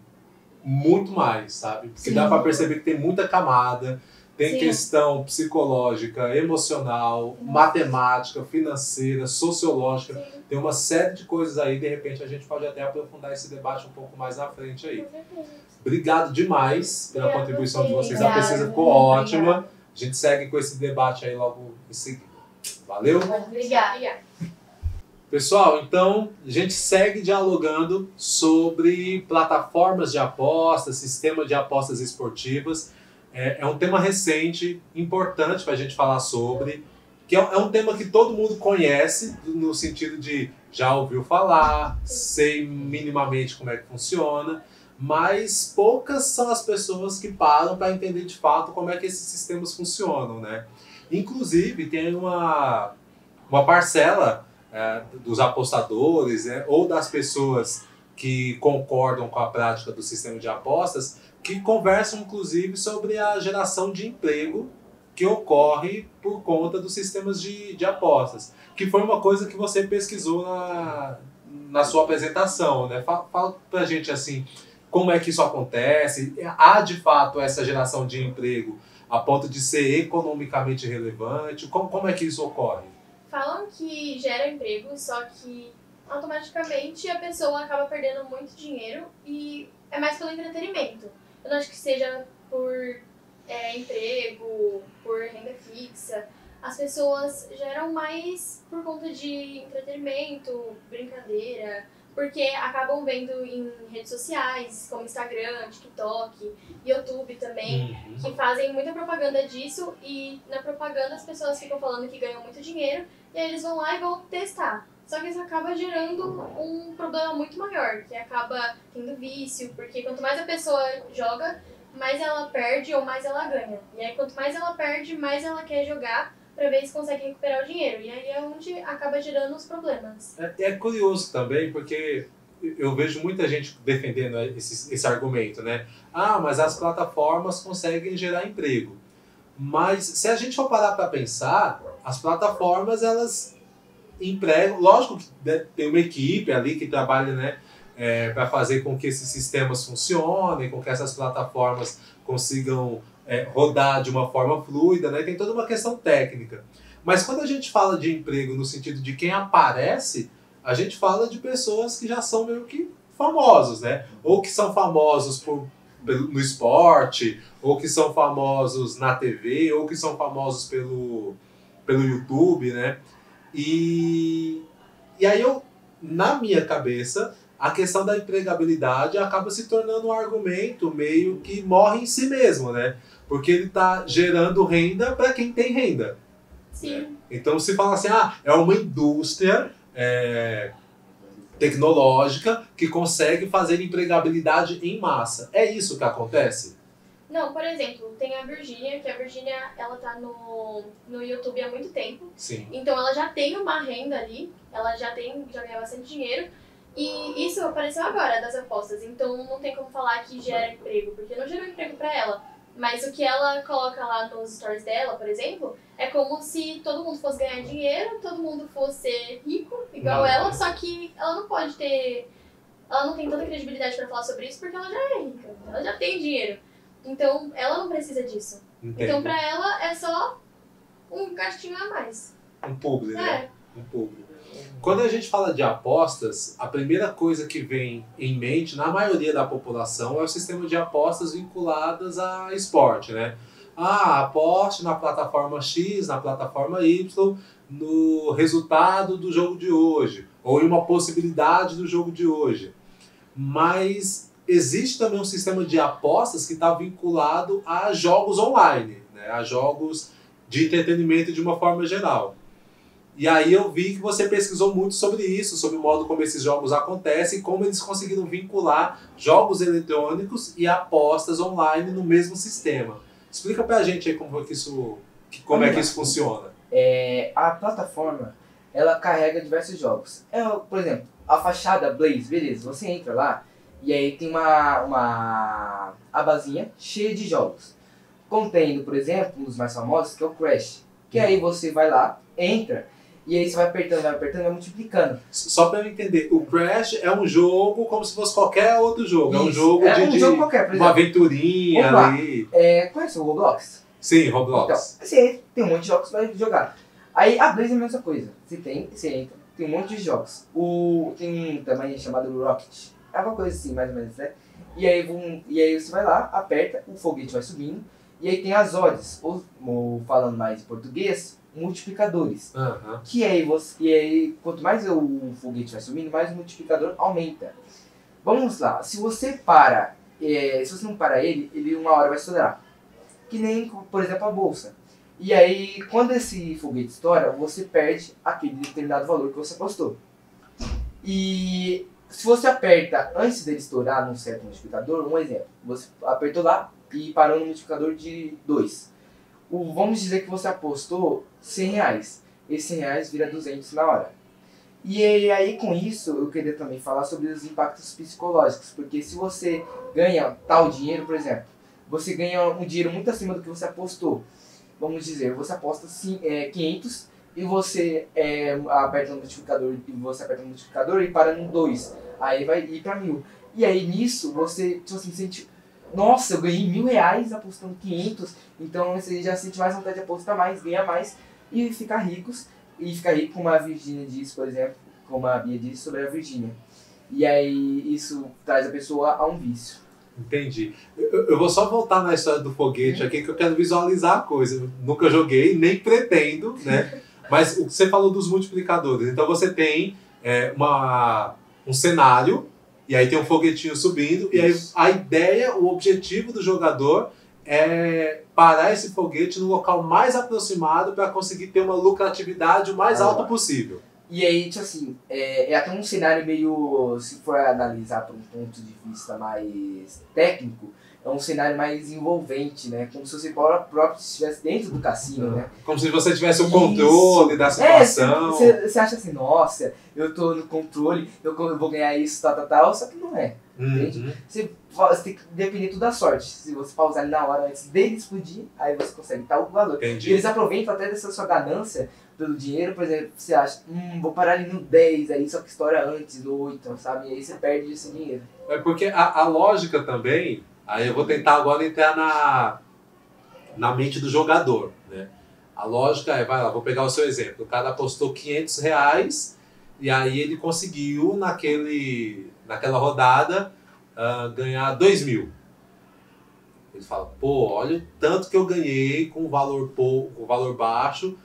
[SPEAKER 1] muito mais, sabe? Porque
[SPEAKER 2] Sim.
[SPEAKER 1] dá pra perceber que tem muita camada, tem
[SPEAKER 2] Sim.
[SPEAKER 1] questão psicológica, emocional, matemática, financeira, sociológica.
[SPEAKER 4] Sim,
[SPEAKER 1] Tem uma série de coisas aí, de repente a gente pode até aprofundar esse debate um pouco mais na frente aí.
[SPEAKER 4] com certeza.
[SPEAKER 1] Obrigado demais pela
[SPEAKER 4] Obrigada
[SPEAKER 1] contribuição
[SPEAKER 4] a
[SPEAKER 1] de
[SPEAKER 4] vocês.
[SPEAKER 1] vocês. A pesquisa
[SPEAKER 2] Obrigada.
[SPEAKER 1] ficou ótima. A gente segue com esse debate aí logo em seguida. Valeu?
[SPEAKER 2] Obrigada.
[SPEAKER 1] Pessoal, então a gente segue dialogando sobre plataformas de apostas, sistema de apostas esportivas. É um tema recente, importante para a gente falar sobre, que é um tema que todo mundo conhece, no sentido de já ouviu falar, sei minimamente como é que funciona, mas poucas são as pessoas que param para entender de fato como é que esses sistemas funcionam, né? Inclusive, tem uma parcela dos apostadores, né, ou das pessoas que concordam com a prática do sistema de apostas, que conversam inclusive sobre a geração de emprego que ocorre por conta dos sistemas de apostas, que foi uma coisa que você pesquisou na sua apresentação, né? Fala pra gente assim, como é que isso acontece? Há de fato essa geração de emprego a ponto de ser economicamente relevante? Como é que isso ocorre?
[SPEAKER 5] Falam que gera emprego, só que automaticamente a pessoa acaba perdendo muito dinheiro e é mais pelo entretenimento. Eu não acho que seja por emprego, por renda fixa. As pessoas geram mais por conta de entretenimento, brincadeira, porque acabam vendo em redes sociais, como Instagram, TikTok, YouTube também, que fazem muita propaganda disso e na propaganda as pessoas ficam falando que ganham muito dinheiro e aí eles vão lá e vão testar. Só que isso acaba gerando um problema muito maior, que acaba tendo vício, porque quanto mais a pessoa joga, mais ela perde ou mais ela ganha. E aí quanto mais ela perde, mais ela quer jogar para ver se consegue recuperar o dinheiro. E aí é onde acaba gerando os problemas.
[SPEAKER 1] É curioso também, porque eu vejo muita gente defendendo esse argumento, né? Ah, mas as plataformas conseguem gerar emprego. Mas se a gente for parar para pensar, as plataformas, elas empregam... Lógico que tem uma equipe ali que trabalha, né, para fazer com que esses sistemas funcionem, com que essas plataformas consigam rodar de uma forma fluida, né? Tem toda uma questão técnica. Mas quando a gente fala de emprego no sentido de quem aparece, a gente fala de pessoas que já são meio que famosos, né? Ou que são famosos no esporte, ou que são famosos na TV, ou que são famosos pelo YouTube, né? E aí na minha cabeça, a questão da empregabilidade acaba se tornando um argumento meio que morre em si mesmo, né? Porque ele está gerando renda para quem tem renda.
[SPEAKER 5] Sim.
[SPEAKER 1] Né? Então se fala assim, é uma indústria tecnológica que consegue fazer empregabilidade em massa. É isso que acontece?
[SPEAKER 5] Não, por exemplo, tem a Virgínia, que a Virgínia, ela tá no YouTube há muito tempo.
[SPEAKER 1] Sim.
[SPEAKER 5] Então ela já tem uma renda ali, ela já ganha bastante dinheiro. E isso apareceu agora, das apostas. Então não tem como falar que gera emprego, porque não gerou emprego pra ela. Mas o que ela coloca lá nos stories dela, por exemplo, é como se todo mundo fosse ganhar dinheiro, todo mundo fosse rico, igual ela, só que ela não pode ter... Ela não tem tanta credibilidade pra falar sobre isso porque ela já é rica, ela já tem dinheiro. Então ela não precisa disso.
[SPEAKER 1] Entendo.
[SPEAKER 5] Então pra ela é só um gastinho a mais.
[SPEAKER 1] Um publi, né?
[SPEAKER 5] É.
[SPEAKER 1] Um publi. Quando a gente fala de apostas, a primeira coisa que vem em mente na maioria da população é o sistema de apostas vinculadas a esporte, né? Ah, aposte na plataforma X, na plataforma Y, no resultado do jogo de hoje, ou em uma possibilidade do jogo de hoje. Mas existe também um sistema de apostas que está vinculado a jogos online, né? A jogos de entretenimento de uma forma geral. E aí eu vi que você pesquisou muito sobre isso, sobre o modo como esses jogos acontecem e como eles conseguiram vincular jogos eletrônicos e apostas online no mesmo sistema. Explica pra gente aí como é que isso funciona.
[SPEAKER 6] A plataforma, ela carrega diversos jogos. Por exemplo, a fachada Blaze, beleza, você entra lá e aí tem uma abazinha cheia de jogos. Contendo, por exemplo, um dos mais famosos, que é o Crash. Que aí você vai lá, entra, e aí você vai apertando, vai multiplicando.
[SPEAKER 1] Só para eu entender, o Crash é um jogo como se fosse qualquer outro jogo.
[SPEAKER 6] Isso.
[SPEAKER 1] É um jogo
[SPEAKER 6] jogo qualquer, por exemplo.
[SPEAKER 1] Uma aventurinha ali.
[SPEAKER 6] Conhece o Roblox?
[SPEAKER 1] Sim, Roblox.
[SPEAKER 6] Então, você entra, tem um monte de jogos para jogar. Aí a Blaze é a mesma coisa. Você entra, tem um monte de jogos. Tem um também chamado Rocket. É uma coisa assim, mais ou menos, né? E aí você vai lá, aperta, o foguete vai subindo. E aí tem as odds, ou falando mais em português, multiplicadores.
[SPEAKER 1] Uhum.
[SPEAKER 6] E aí, quanto mais o foguete vai subindo, mais o multiplicador aumenta. Vamos lá, se você não para ele uma hora vai estourar. Que nem, por exemplo, a bolsa. E aí, quando esse foguete estoura, você perde aquele determinado valor que você apostou. E se você aperta antes dele estourar num certo multiplicador, um exemplo, você apertou lá e parou no multiplicador de 2. Vamos dizer que você apostou R$100. Esse R$100 vira 200 na hora. E aí, com isso, eu queria também falar sobre os impactos psicológicos. Porque se você ganha tal dinheiro, por exemplo, você ganha um dinheiro muito acima do que você apostou. Vamos dizer, você aposta 500 e você aperta no multiplicador e para no 2. Aí vai ir para 1000. E aí, nisso, você sente... Nossa, eu ganhei R$1.000 apostando 500, então você já sente mais vontade de apostar mais, ganhar mais e ficar rico, como a Virgínia disse, por exemplo, como a Bia disse sobre a Virgínia. E aí isso traz a pessoa a um vício.
[SPEAKER 1] Entendi. Eu vou só voltar na história do foguete aqui, que eu quero visualizar a coisa. Eu nunca joguei, nem pretendo, né? Mas o que você falou dos multiplicadores. Então você tem um cenário, e aí tem um foguetinho subindo, e aí a ideia, o objetivo do jogador é parar esse foguete no local mais aproximado para conseguir ter uma lucratividade o mais alta possível.
[SPEAKER 6] E aí, tipo assim, é até um cenário meio, se for analisar por um ponto de vista mais técnico, é um cenário mais envolvente, né? Como se você próprio estivesse dentro do cassino, né?
[SPEAKER 1] Como se você tivesse o controle da situação.
[SPEAKER 6] Você acha assim, nossa, eu tô no controle, eu vou ganhar isso, tal, só que não é, entende? Você tem que depender tudo da sorte. Se você pausar ali na hora antes dele explodir, aí você consegue tal valor.
[SPEAKER 1] Entendi.
[SPEAKER 6] E eles aproveitam até dessa sua ganância pelo dinheiro, por exemplo, você acha, vou parar ali no 10, aí só que estoura antes, no 8, sabe? E aí você perde esse dinheiro.
[SPEAKER 1] É porque a lógica também, aí eu vou tentar agora entrar na mente do jogador, né? A lógica é, vai lá, vou pegar o seu exemplo, o cara apostou R$500 e aí ele conseguiu naquela rodada ganhar 2.000. Ele fala, pô, olha o tanto que eu ganhei com valor baixo,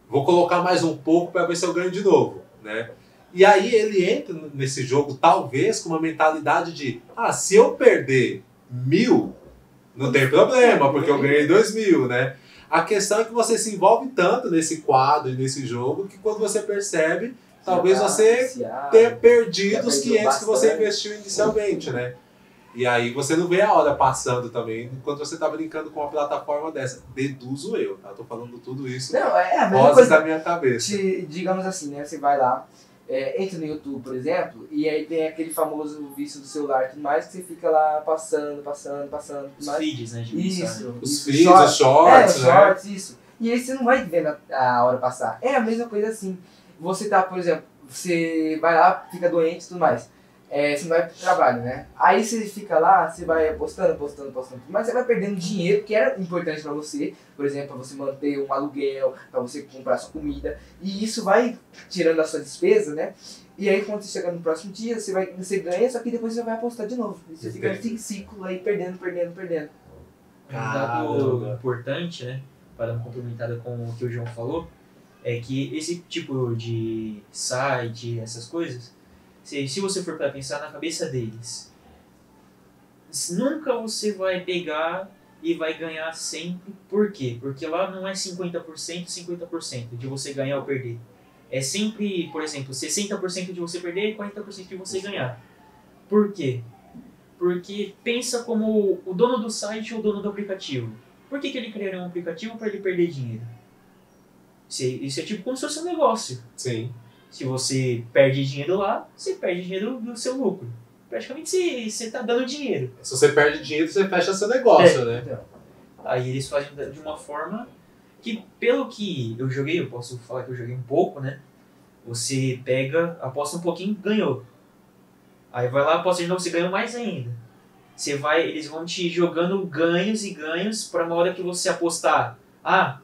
[SPEAKER 1] vou colocar mais um pouco para ver se eu ganho de novo, né? E aí ele entra nesse jogo, talvez, com uma mentalidade de, se eu perder 1.000, não tem problema, porque eu ganhei 2.000, né? A questão é que você se envolve tanto nesse quadro e nesse jogo, que quando você percebe, talvez você tenha perdido os 500 que você investiu inicialmente, né? E aí você não vê a hora passando também, enquanto você tá brincando com uma plataforma dessa. Deduzo eu, tá? Tô falando tudo isso.
[SPEAKER 6] Não, é a mesma
[SPEAKER 1] vozes
[SPEAKER 6] coisa
[SPEAKER 1] da minha cabeça.
[SPEAKER 6] Digamos assim, né? Você vai lá, entra no YouTube, por exemplo, e aí tem aquele famoso vício do celular e tudo mais, que você fica lá passando.
[SPEAKER 7] Os feeds, né?
[SPEAKER 6] Isso.
[SPEAKER 1] Os feeds, os shorts, né?
[SPEAKER 6] Shorts, isso. E aí você não vai vendo a hora passar. É a mesma coisa assim. Você tá, por exemplo, você vai lá, fica doente e tudo mais. você não vai pro trabalho, né? Aí você fica lá, você vai apostando, mas você vai perdendo dinheiro que era importante pra você, por exemplo, pra você manter um aluguel, pra você comprar sua comida, e isso vai tirando a sua despesa, né? E aí quando você chega no próximo dia, você ganha, só que depois você vai apostar de novo. E você fica nesse ciclo aí, perdendo.
[SPEAKER 8] Um dado importante, né, para complementar com o que o João falou, é que esse tipo de site, essas coisas, se você for para pensar na cabeça deles, nunca você vai pegar e vai ganhar sempre. Por quê? Porque lá não é 50% de você ganhar ou perder. É sempre, por exemplo, 60% de você perder e 40% de você ganhar. Por quê? Porque pensa como o dono do site ou o dono do aplicativo. Por que ele criaria um aplicativo para ele perder dinheiro? Isso é tipo como se fosse um negócio.
[SPEAKER 1] Sim.
[SPEAKER 8] Se você perde dinheiro lá, você perde dinheiro do seu lucro. Praticamente você está dando dinheiro.
[SPEAKER 1] Se você perde dinheiro, você fecha seu negócio, né?
[SPEAKER 8] Então, aí eles fazem de uma forma que, pelo que eu joguei, eu posso falar que eu joguei um pouco, né? Você pega, aposta um pouquinho, ganhou. Aí vai lá, aposta de novo, você ganhou mais ainda. Eles vão te jogando ganhos e ganhos para uma hora que você apostar. Ah,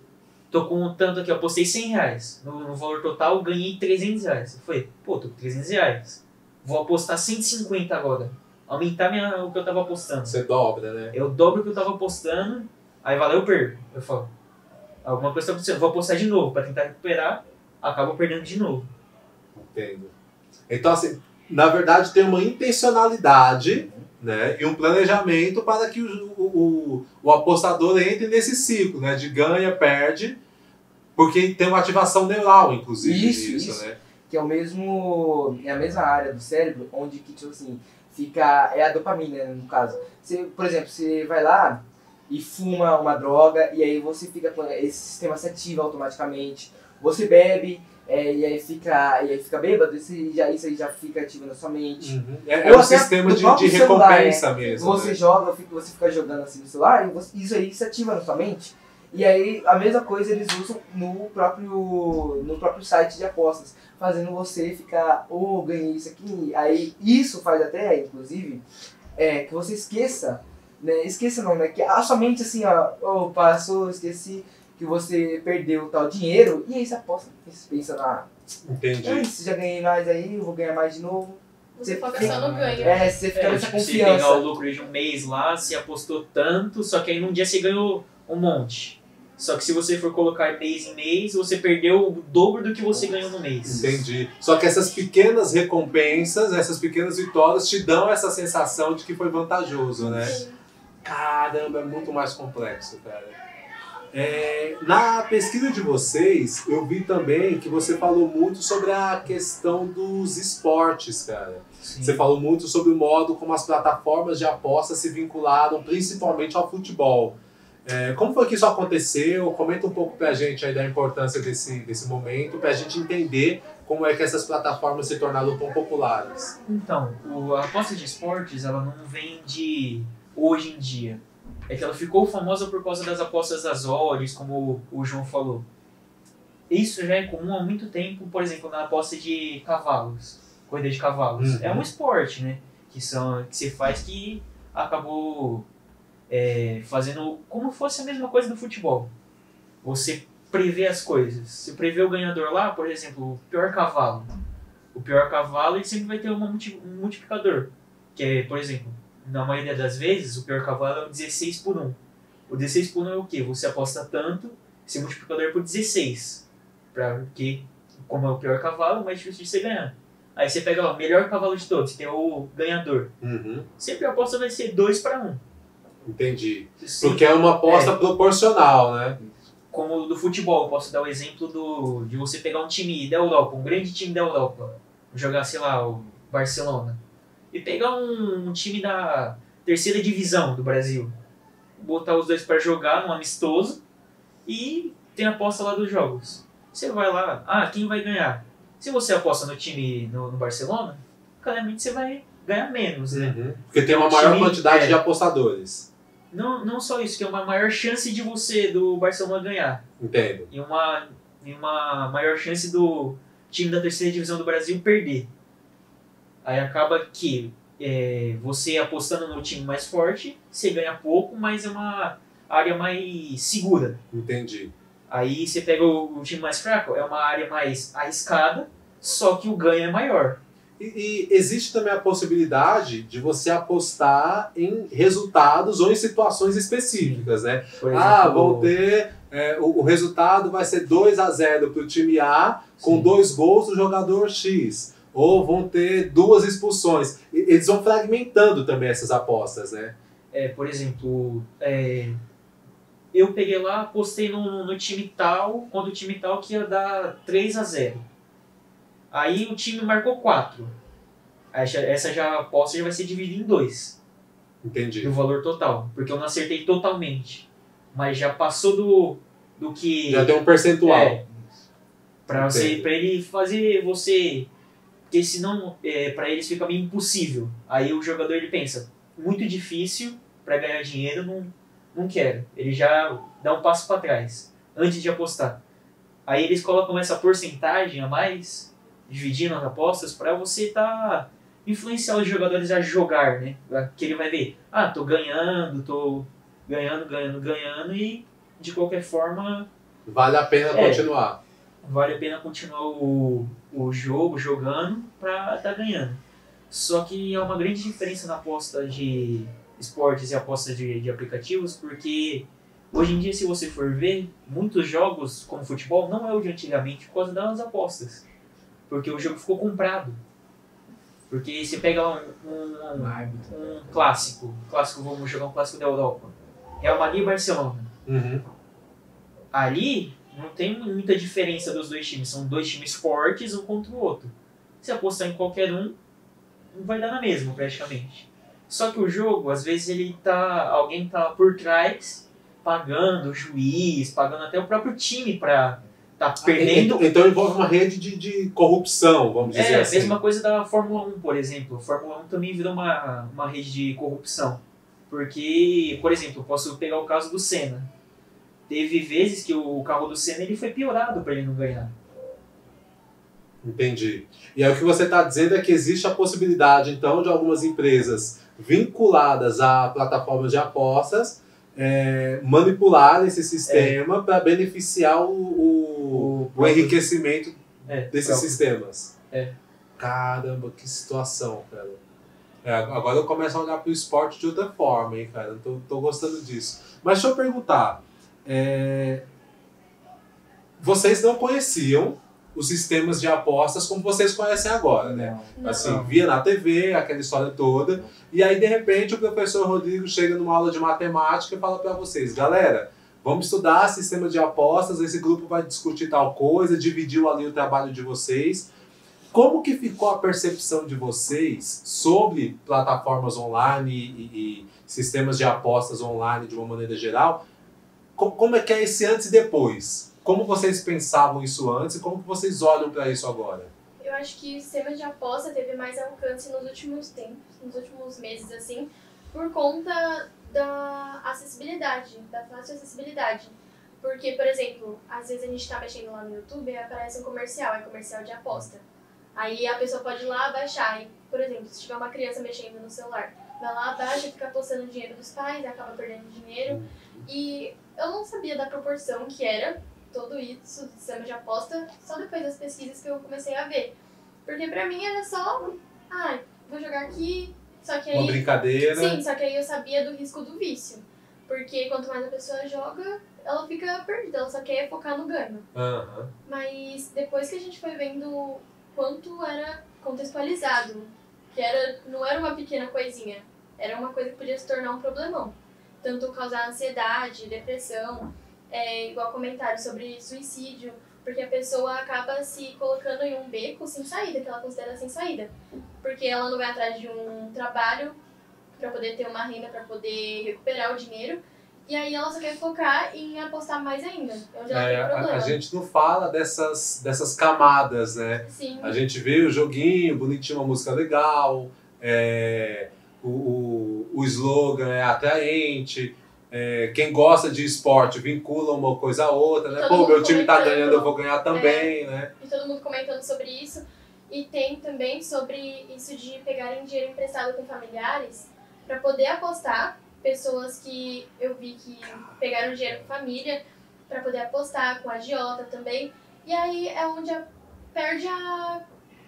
[SPEAKER 8] tô com tanto aqui, eu apostei R$100. No valor total, ganhei R$300. Foi, pô, tô com R$300. Vou apostar 150 agora. Aumentar o que eu tava apostando.
[SPEAKER 1] Você dobra, né?
[SPEAKER 8] Eu dobro o que eu tava apostando, aí valeu, eu perco. Eu falo, alguma coisa tá acontecendo, vou apostar de novo para tentar recuperar, acabo perdendo de novo.
[SPEAKER 1] Entendo. Então, assim, na verdade tem uma intencionalidade, né, e um planejamento para que o apostador entre nesse ciclo, né, de ganha, perde, porque tem uma ativação neural, inclusive,
[SPEAKER 6] isso,
[SPEAKER 1] né?
[SPEAKER 6] Que é a mesma área do cérebro onde que, tipo assim, é a dopamina, né, no caso. Por exemplo, você vai lá e fuma uma droga e aí você fica com esse sistema se ativa automaticamente. Você bebe e aí fica bêbado, isso aí já fica ativo na sua mente.
[SPEAKER 1] Uhum. É um sistema de recompensa mesmo.
[SPEAKER 6] Você
[SPEAKER 1] né?
[SPEAKER 6] você fica jogando assim no celular e isso aí se ativa na sua mente. E aí a mesma coisa eles usam no próprio site de apostas, fazendo você ficar, ganhei isso aqui. Aí isso faz até, inclusive, que você esqueça, né? Esqueça não, né? Que a sua mente assim, passou, esqueci que você perdeu tal dinheiro, e aí você aposta, você pensa
[SPEAKER 1] Entendi.
[SPEAKER 6] Se já ganhei mais aí, eu vou ganhar mais de novo.
[SPEAKER 5] Você foca só no ganho.
[SPEAKER 6] Você fica nessa
[SPEAKER 8] tipo,
[SPEAKER 6] confiança.
[SPEAKER 8] Você pegar o lucro de um mês lá, você apostou tanto, só que aí num dia você ganhou um monte. Só que se você for colocar mês em mês, você perdeu o dobro do que você ganhou no mês.
[SPEAKER 1] Entendi. Só que essas pequenas recompensas, essas pequenas vitórias te dão essa sensação de que foi vantajoso, né?
[SPEAKER 5] Sim.
[SPEAKER 1] Caramba, é muito mais complexo, cara. Na pesquisa de vocês, eu vi também que você falou muito sobre a questão dos esportes, cara.
[SPEAKER 8] Sim.
[SPEAKER 1] Você falou muito sobre o modo como as plataformas de aposta se vincularam principalmente ao futebol. Como foi que isso aconteceu? Comenta um pouco pra gente aí da importância desse momento, pra gente entender como é que essas plataformas se tornaram tão populares.
[SPEAKER 8] Então, a aposta de esportes, ela não vem de hoje em dia. É que ela ficou famosa por causa das apostas das odds, como o João falou. Isso já é comum há muito tempo, por exemplo, na aposta de cavalos, corrida de cavalos.
[SPEAKER 1] Uhum.
[SPEAKER 8] É um esporte, né? Que se faz que acabou fazendo como fosse a mesma coisa do futebol. Você prevê as coisas. Você prevê o ganhador lá, por exemplo, o pior cavalo. O pior cavalo ele sempre vai ter um multiplicador. Que é, por exemplo, na maioria das vezes, o pior cavalo é o 16 por 1. O 16 por 1 é o quê? Você aposta tanto, seu multiplicador é por 16. Porque, como é o pior cavalo, é mais difícil de você ganhar. Aí você pega o melhor cavalo de todos, tem o ganhador.
[SPEAKER 1] Uhum.
[SPEAKER 8] Sempre a aposta vai ser 2 para 1.
[SPEAKER 1] Entendi.
[SPEAKER 8] Sim.
[SPEAKER 1] Porque é uma aposta proporcional, né?
[SPEAKER 8] Como do futebol, eu posso dar o exemplo de você pegar um time da Europa, um grande time da Europa, jogar, sei lá, o Barcelona, e pegar um time da terceira divisão do Brasil, botar os dois para jogar num amistoso e tem a aposta lá dos jogos. Você vai lá, quem vai ganhar? Se você aposta no time no Barcelona, claramente você vai ganhar menos, né?
[SPEAKER 1] Uhum. Porque tem uma maior quantidade de apostadores.
[SPEAKER 8] Não só isso, que é uma maior chance do Barcelona ganhar.
[SPEAKER 1] Entendo.
[SPEAKER 8] E uma maior chance do time da terceira divisão do Brasil perder. Aí acaba que você apostando no time mais forte, você ganha pouco, mas é uma área mais segura.
[SPEAKER 1] Entendi.
[SPEAKER 8] Aí você pega o time mais fraco, é uma área mais arriscada, só que o ganho é maior.
[SPEAKER 1] E existe também a possibilidade de você apostar em resultados ou em situações específicas, né?
[SPEAKER 8] Por exemplo,
[SPEAKER 1] Vão ter... o resultado vai ser 2-0 para o time A, com 2 gols do jogador X. Ou vão ter 2 expulsões. Eles vão fragmentando também essas apostas, né?
[SPEAKER 8] por exemplo, eu peguei lá, apostei no time tal, contra o time tal que ia dar 3-0. Aí o time marcou 4. Essa aposta já vai ser dividida em 2.
[SPEAKER 1] Entendi.
[SPEAKER 8] Do valor total. Porque eu não acertei totalmente. Mas já passou do que...
[SPEAKER 1] Já tem um percentual.
[SPEAKER 8] Pra ele fazer você... Porque senão, pra eles fica meio impossível. Aí o jogador ele pensa, muito difícil pra ganhar dinheiro, não quero. Ele já dá um passo pra trás, antes de apostar. Aí eles colocam essa porcentagem a mais, dividindo as apostas, pra você influenciar os jogadores a jogar, né? Que ele vai ver, tô ganhando, e de qualquer forma...
[SPEAKER 1] Vale a pena continuar.
[SPEAKER 8] Vale a pena continuar o jogo, jogando, pra estar ganhando. Só que há uma grande diferença na aposta de esportes e aposta de aplicativos, porque hoje em dia, se você for ver, muitos jogos, como futebol, não é o de antigamente por causa das apostas. Porque o jogo ficou comprado. Porque você pega um clássico, vamos jogar um clássico da Europa, Real Madrid e Barcelona.
[SPEAKER 1] Uhum.
[SPEAKER 8] Ali não tem muita diferença dos dois times, são 2 times fortes um contra o outro. Se apostar em qualquer um, vai dar na mesma praticamente. Só que o jogo, às vezes alguém tá por trás, pagando o juiz, pagando até o próprio time pra perdendo.
[SPEAKER 1] Então envolve uma rede de corrupção, vamos dizer assim.
[SPEAKER 8] É a mesma coisa da Fórmula 1, por exemplo. A Fórmula 1 também virou uma rede de corrupção. Porque, por exemplo, eu posso pegar o caso do Senna. Teve vezes que o carro do Senna ele foi piorado para ele não ganhar.
[SPEAKER 1] Entendi. E aí o que você está dizendo é que existe a possibilidade, então, de algumas empresas vinculadas a plataformas de apostas manipular esse sistema para beneficiar o enriquecimento desses sistemas. Caramba, que situação, cara. Agora eu começo a olhar para o esporte de outra forma, hein, cara. Tô gostando disso. Mas deixa eu perguntar. Vocês não conheciam os sistemas de apostas como vocês conhecem agora, né?
[SPEAKER 3] Não.
[SPEAKER 1] Assim, via na TV, aquela história toda. E aí, de repente, o professor Rodrigo chega numa aula de matemática e fala para vocês, galera, vamos estudar sistema de apostas, esse grupo vai discutir tal coisa, dividiu ali o trabalho de vocês. Como que ficou a percepção de vocês sobre plataformas online e sistemas de apostas online de uma maneira geral? Como é que é esse antes e depois? Como vocês pensavam isso antes e como que vocês olham para isso agora?
[SPEAKER 5] Eu acho que o sistema de aposta teve mais alcance nos últimos tempos, nos últimos meses, assim, por conta da acessibilidade, da fácil acessibilidade. Porque, por exemplo, às vezes a gente tá mexendo lá no YouTube e aparece um comercial, é comercial de aposta. Aí a pessoa pode ir lá baixar, e, por exemplo, se tiver uma criança mexendo no celular, vai lá, baixa, fica apostando dinheiro dos pais, acaba perdendo dinheiro. E eu não sabia da proporção que era todo isso do sistema de aposta, só depois das pesquisas que eu comecei a ver. Porque pra mim era só, vou jogar aqui, só que aí...
[SPEAKER 1] Uma brincadeira.
[SPEAKER 5] Sim, só que aí eu sabia do risco do vício. Porque quanto mais a pessoa joga, ela fica perdida, ela só quer focar no ganho.
[SPEAKER 1] Uhum.
[SPEAKER 5] Mas depois que a gente foi vendo quanto era contextualizado, que não era uma pequena coisinha, era uma coisa que podia se tornar um problemão. Tanto causar ansiedade, depressão, igual comentário sobre suicídio, porque a pessoa acaba se colocando em um beco sem saída, que ela considera sem saída. Porque ela não vai atrás de um trabalho para poder ter uma renda, para poder recuperar o dinheiro, e aí ela só quer focar em apostar mais ainda. Onde ela tem problema.
[SPEAKER 1] A gente não fala dessas camadas, né?
[SPEAKER 5] Sim.
[SPEAKER 1] A gente vê o joguinho, bonitinho, uma música legal, o slogan é atraente, quem gosta de esporte vincula uma coisa a outra, né? Pô, meu time tá ganhando, eu vou ganhar também, né?
[SPEAKER 5] E todo mundo comentando sobre isso. E tem também sobre isso de pegarem dinheiro emprestado com familiares para poder apostar. Pessoas que eu vi que pegaram dinheiro com família para poder apostar, com agiota também. E aí é onde perde a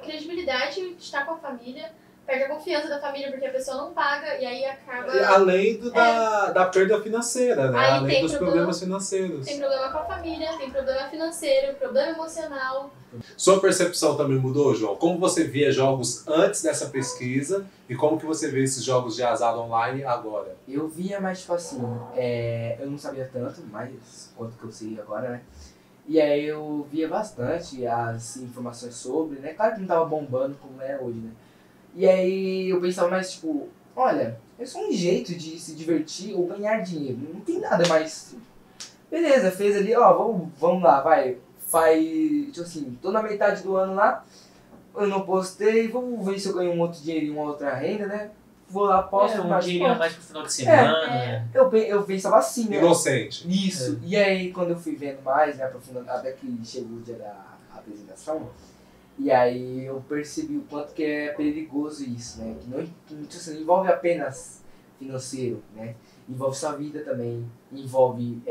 [SPEAKER 5] credibilidade de estar com a família, perde a confiança da família porque a pessoa não paga e aí acaba...
[SPEAKER 1] Além da perda financeira, né?
[SPEAKER 5] Aí
[SPEAKER 1] Além dos problemas financeiros.
[SPEAKER 5] Tem problema com a família, tem problema financeiro, problema emocional.
[SPEAKER 1] Sua percepção também mudou, João? Como você via jogos antes dessa pesquisa e como que você vê esses jogos de azar online agora?
[SPEAKER 6] Eu via mais, tipo assim, eu não sabia tanto, mas quanto que eu sei agora, né? E aí eu via bastante as informações sobre, né? Claro que não tava bombando como é hoje, né? E aí eu pensava mais, tipo, olha, é só um jeito de se divertir ou ganhar dinheiro. Não tem nada mais. Beleza, fez ali, ó, vamos lá, vai. Faz, tipo assim, tô na metade do ano lá, eu não postei, vamos ver se eu ganho um outro dinheiro, uma outra renda, né? Vou lá, posto
[SPEAKER 8] um dinheirinho a mais pro final de semana.
[SPEAKER 6] Eu pensava assim, né?
[SPEAKER 1] Inocente.
[SPEAKER 6] Isso. E aí, quando eu fui vendo mais, né, aprofundando, até que chegou o dia da apresentação, e aí eu percebi o quanto que é perigoso isso, né? Que não envolve apenas financeiro, né? Envolve sua vida também, envolve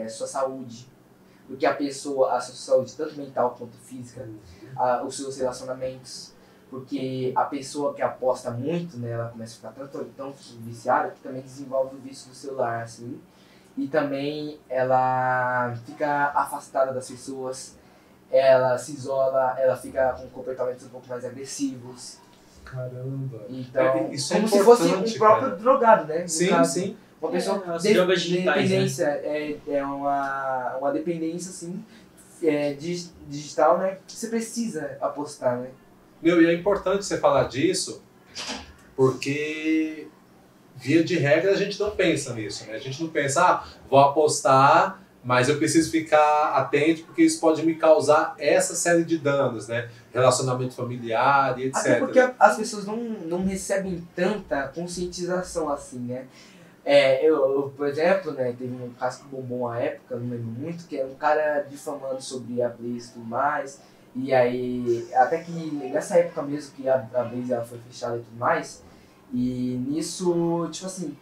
[SPEAKER 6] sua saúde. Porque a sua saúde, tanto mental quanto física, os seus relacionamentos. Porque a pessoa que aposta muito, né, ela começa a ficar tão viciada que também desenvolve o vício do celular, assim. E também ela fica afastada das pessoas, ela se isola, ela fica com comportamentos um pouco mais agressivos.
[SPEAKER 1] Caramba.
[SPEAKER 6] Então,
[SPEAKER 1] isso
[SPEAKER 6] como
[SPEAKER 1] é
[SPEAKER 6] se fosse um
[SPEAKER 1] importante,
[SPEAKER 6] próprio drogado, né?
[SPEAKER 1] Sim, sim.
[SPEAKER 6] Uma pessoa
[SPEAKER 8] as drogas digitais,
[SPEAKER 6] dependência, é uma dependência, assim, digital, né? Que você precisa apostar, né?
[SPEAKER 1] Meu, e é importante você falar disso, porque via de regra a gente não pensa nisso, né? A gente não pensa, vou apostar, mas eu preciso ficar atento porque isso pode me causar essa série de danos, né? Relacionamento familiar e etc.
[SPEAKER 6] Até porque as pessoas não recebem tanta conscientização assim, né? Eu, por exemplo, né, teve um caso que bombou uma época, não lembro muito, que era um cara difamando sobre a Blaze e tudo mais. E aí, até que nessa época mesmo que a Blaze ela foi fechada e tudo mais, e nisso, tipo assim,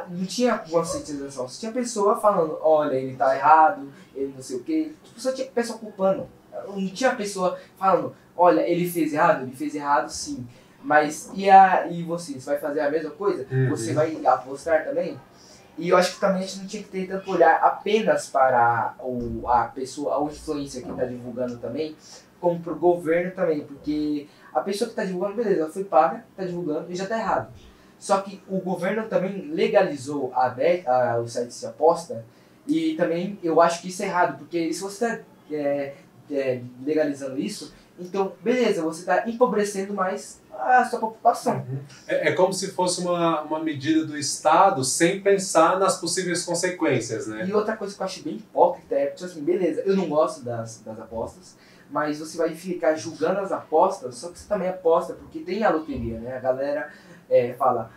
[SPEAKER 6] não tinha conscientização, só tinha pessoa falando, olha, ele tá errado, ele não sei o quê, tipo, só tinha pessoa culpando, não tinha pessoa falando, olha, ele fez errado sim, mas e você vai fazer a mesma coisa? Você vai apostar também? E eu acho que também a gente não tinha que ter tanto olhar apenas para a pessoa, a influência que está divulgando também, como para o governo também, porque a pessoa que está divulgando, beleza, ela foi paga, está divulgando e já está errado. Só que o governo também legalizou o site de aposta e também eu acho que isso é errado, porque se você está legalizando isso, então beleza, você está empobrecendo mais a sua população.
[SPEAKER 1] É como se fosse uma medida do Estado sem pensar nas possíveis consequências, né?
[SPEAKER 6] E outra coisa que eu acho bem hipócrita é, tipo assim, beleza, eu não gosto das apostas, mas você vai ficar julgando as apostas, só que você também aposta, porque tem a loteria, né? A galera fala,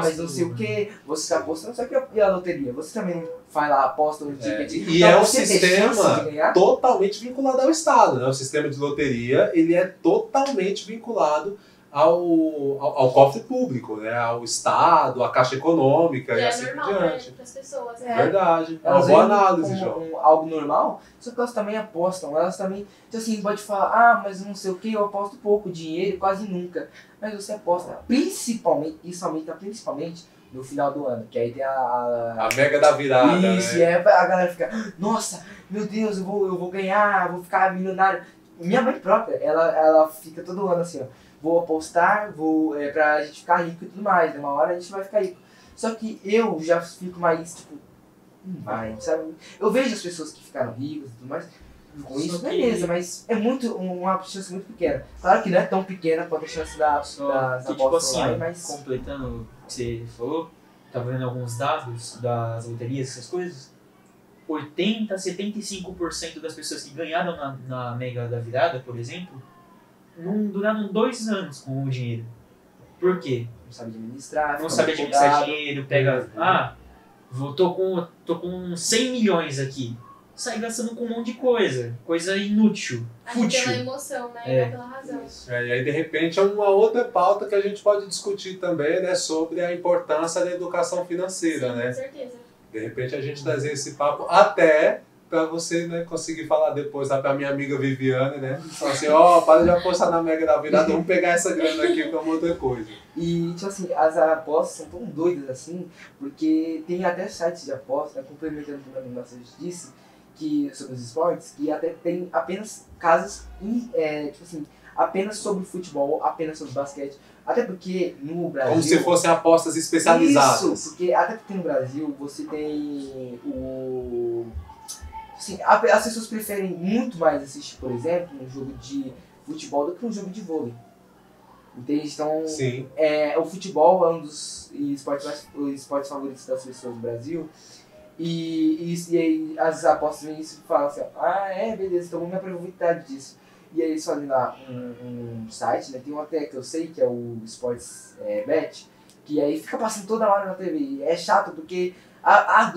[SPEAKER 6] mas não sei o que, você está apostando, só que e a loteria? Você também vai lá, aposta no ticket.
[SPEAKER 1] E é um sistema totalmente vinculado ao Estado, né? O sistema de loteria, ele é totalmente vinculado ao cofre público, né? Ao Estado, à Caixa Econômica e assim por diante.
[SPEAKER 5] Para as pessoas.
[SPEAKER 1] Verdade. É uma
[SPEAKER 6] Elas
[SPEAKER 1] boa análise, João.
[SPEAKER 6] Algo normal, só que elas também apostam. Elas também, então assim, pode falar, mas não sei o que, eu aposto pouco dinheiro, quase nunca. Mas você aposta principalmente, isso aumenta principalmente no final do ano, que aí tem a
[SPEAKER 1] mega da virada,
[SPEAKER 6] isso,
[SPEAKER 1] né?
[SPEAKER 6] E a galera fica, nossa, meu Deus, eu vou ganhar, vou ficar milionário. Minha mãe própria, ela fica todo ano assim, ó, vou apostar, pra gente ficar rico e tudo mais, né? Uma hora a gente vai ficar rico. Só que eu já fico mais, tipo, sabe? Eu vejo as pessoas que ficaram ricas e tudo mais, com isso, beleza, mas é uma chance muito pequena. Claro que não é tão pequena quanto a chance das apostas
[SPEAKER 8] tipo assim,
[SPEAKER 6] online, mas...
[SPEAKER 8] completando o que você falou, tava vendo alguns dados das loterias, essas coisas, 80 a 75% das pessoas que ganharam na Mega da Virada, por exemplo, não duraram 2 anos com o dinheiro. Por quê?
[SPEAKER 6] Não sabe administrar,
[SPEAKER 8] não sabe administrar dinheiro, pega... tô com 100 milhões aqui. sai gastando com um monte de coisa inútil, fútil.
[SPEAKER 5] Pela emoção, né? E não pela razão.
[SPEAKER 1] E aí, de repente, é uma outra pauta que a gente pode discutir também, né? Sobre a importância da educação financeira,
[SPEAKER 5] Sim,
[SPEAKER 1] né?
[SPEAKER 5] com certeza.
[SPEAKER 1] De repente, a gente trazer esse papo até para você, né, conseguir falar depois lá pra minha amiga Viviane, né? Falar assim, para de apostar na Mega da Virada, vamos pegar essa grana aqui pra uma outra coisa.
[SPEAKER 6] E, tipo assim, as apostas são tão doidas assim, porque tem até sites de aposta, né, complementando o que a nossa gente disse, que, sobre os esportes, que até tem apenas casos, tipo assim, apenas sobre futebol, apenas sobre basquete. Até porque no Brasil...
[SPEAKER 1] Como se fossem apostas especializadas.
[SPEAKER 6] Isso, porque até porque no Brasil você tem o... Assim, as pessoas preferem muito mais assistir, por exemplo, um jogo de futebol do que um jogo de vôlei. Entende? Então,
[SPEAKER 1] Sim.
[SPEAKER 6] O futebol é um dos esportes favoritos das pessoas do Brasil. E aí as apostas vêm isso e falam assim, beleza, então vamos me aproveitar disso. E aí eles fazem lá um site, né? Tem um até que eu sei, que é o Sports Bet, que aí fica passando toda hora na TV. E é chato porque a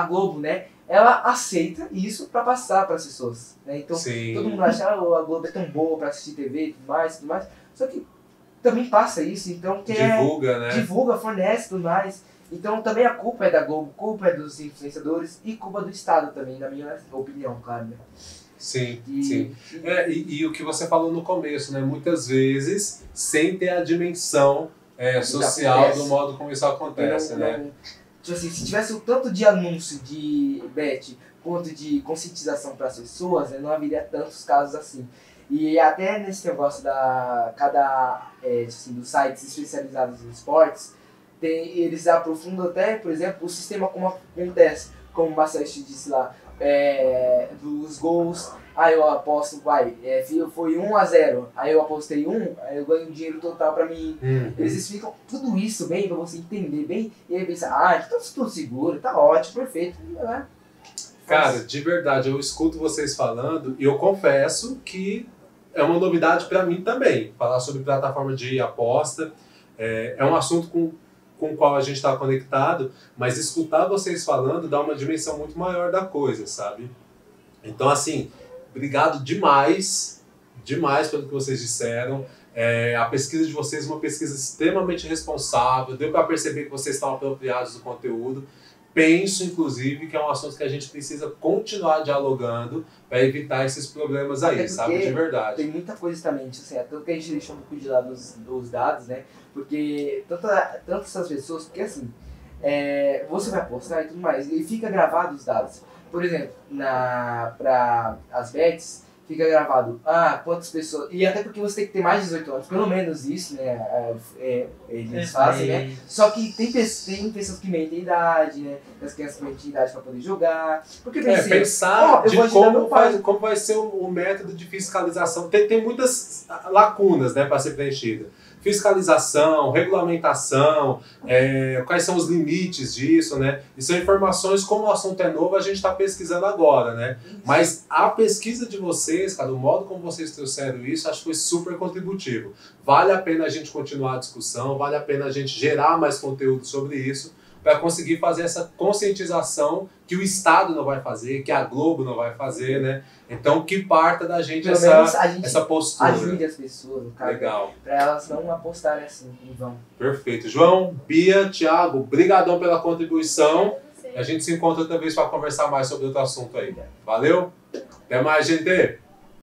[SPEAKER 6] Globo, né? Ela aceita isso pra passar pras pessoas, né? Então,
[SPEAKER 1] Sim.
[SPEAKER 6] Todo mundo acha que a Globo é tão boa pra assistir TV e tudo mais. Só que também passa isso, então
[SPEAKER 1] divulga, né?
[SPEAKER 6] Divulga, fornece e tudo mais. Então também a culpa é da Globo, culpa é dos influenciadores e culpa do Estado também, na minha opinião, claro, né?
[SPEAKER 1] Sim, sim. E o que você falou no começo, né? Muitas vezes, sem ter a dimensão social do modo como isso acontece, né?
[SPEAKER 6] Tipo assim, se tivesse o tanto de anúncio de bet quanto de conscientização para as pessoas, não haveria tantos casos assim. E até nesse negócio dos sites especializados em esportes, eles aprofundam até, por exemplo, o sistema como acontece, como o Marcelo disse lá, dos gols. Aí eu aposto, foi 1-0, aí eu apostei 1, aí eu ganho um dinheiro total pra mim. Eles explicam tudo isso bem, pra você entender bem, e aí pensa, tá tudo seguro, tá ótimo, perfeito, né?
[SPEAKER 1] Cara, de verdade, eu escuto vocês falando e eu confesso que é uma novidade pra mim também, falar sobre plataforma de aposta. É um assunto com o qual a gente está conectado, mas escutar vocês falando dá uma dimensão muito maior da coisa, sabe? Então, assim, obrigado demais pelo que vocês disseram. A pesquisa de vocês é uma pesquisa extremamente responsável, deu para perceber que vocês estão apropriados do conteúdo. Penso, inclusive, que é um assunto que a gente precisa continuar dialogando para evitar esses problemas aí, sabe? De verdade.
[SPEAKER 6] Tem muita coisa também, assim, tanto que a gente deixou um pouco de lado os dados, né? Porque tanto essas pessoas, porque assim, você vai postar e tudo mais, e fica gravado os dados. Por exemplo, para as bets, fica gravado, quantas pessoas... E até porque você tem que ter mais de 18 anos, pelo menos isso, né? Eles fazem, né? Só que tem pessoas que mentem idade, né? As crianças que mentem idade para poder jogar. Porque
[SPEAKER 1] pensar de como vai ser o método de fiscalização. Tem muitas lacunas, né, para ser preenchida. Fiscalização, regulamentação, quais são os limites disso, né? E são informações, como o assunto é novo, a gente está pesquisando agora, né? Mas a pesquisa de vocês, cara, o modo como vocês trouxeram isso, acho que foi super contributivo. Vale a pena a gente continuar a discussão, vale a pena a gente gerar mais conteúdo sobre isso, para conseguir fazer essa conscientização que o Estado não vai fazer, que a Globo não vai fazer, né? Então, que parta da gente essa postura.
[SPEAKER 6] Ajude as pessoas, cara.
[SPEAKER 1] Legal.
[SPEAKER 6] Para elas não apostarem assim, em vão.
[SPEAKER 1] Perfeito. João, Bia, Thiago, brigadão pela contribuição. A gente se encontra outra vez para conversar mais sobre outro assunto aí. Valeu? Até mais, gente!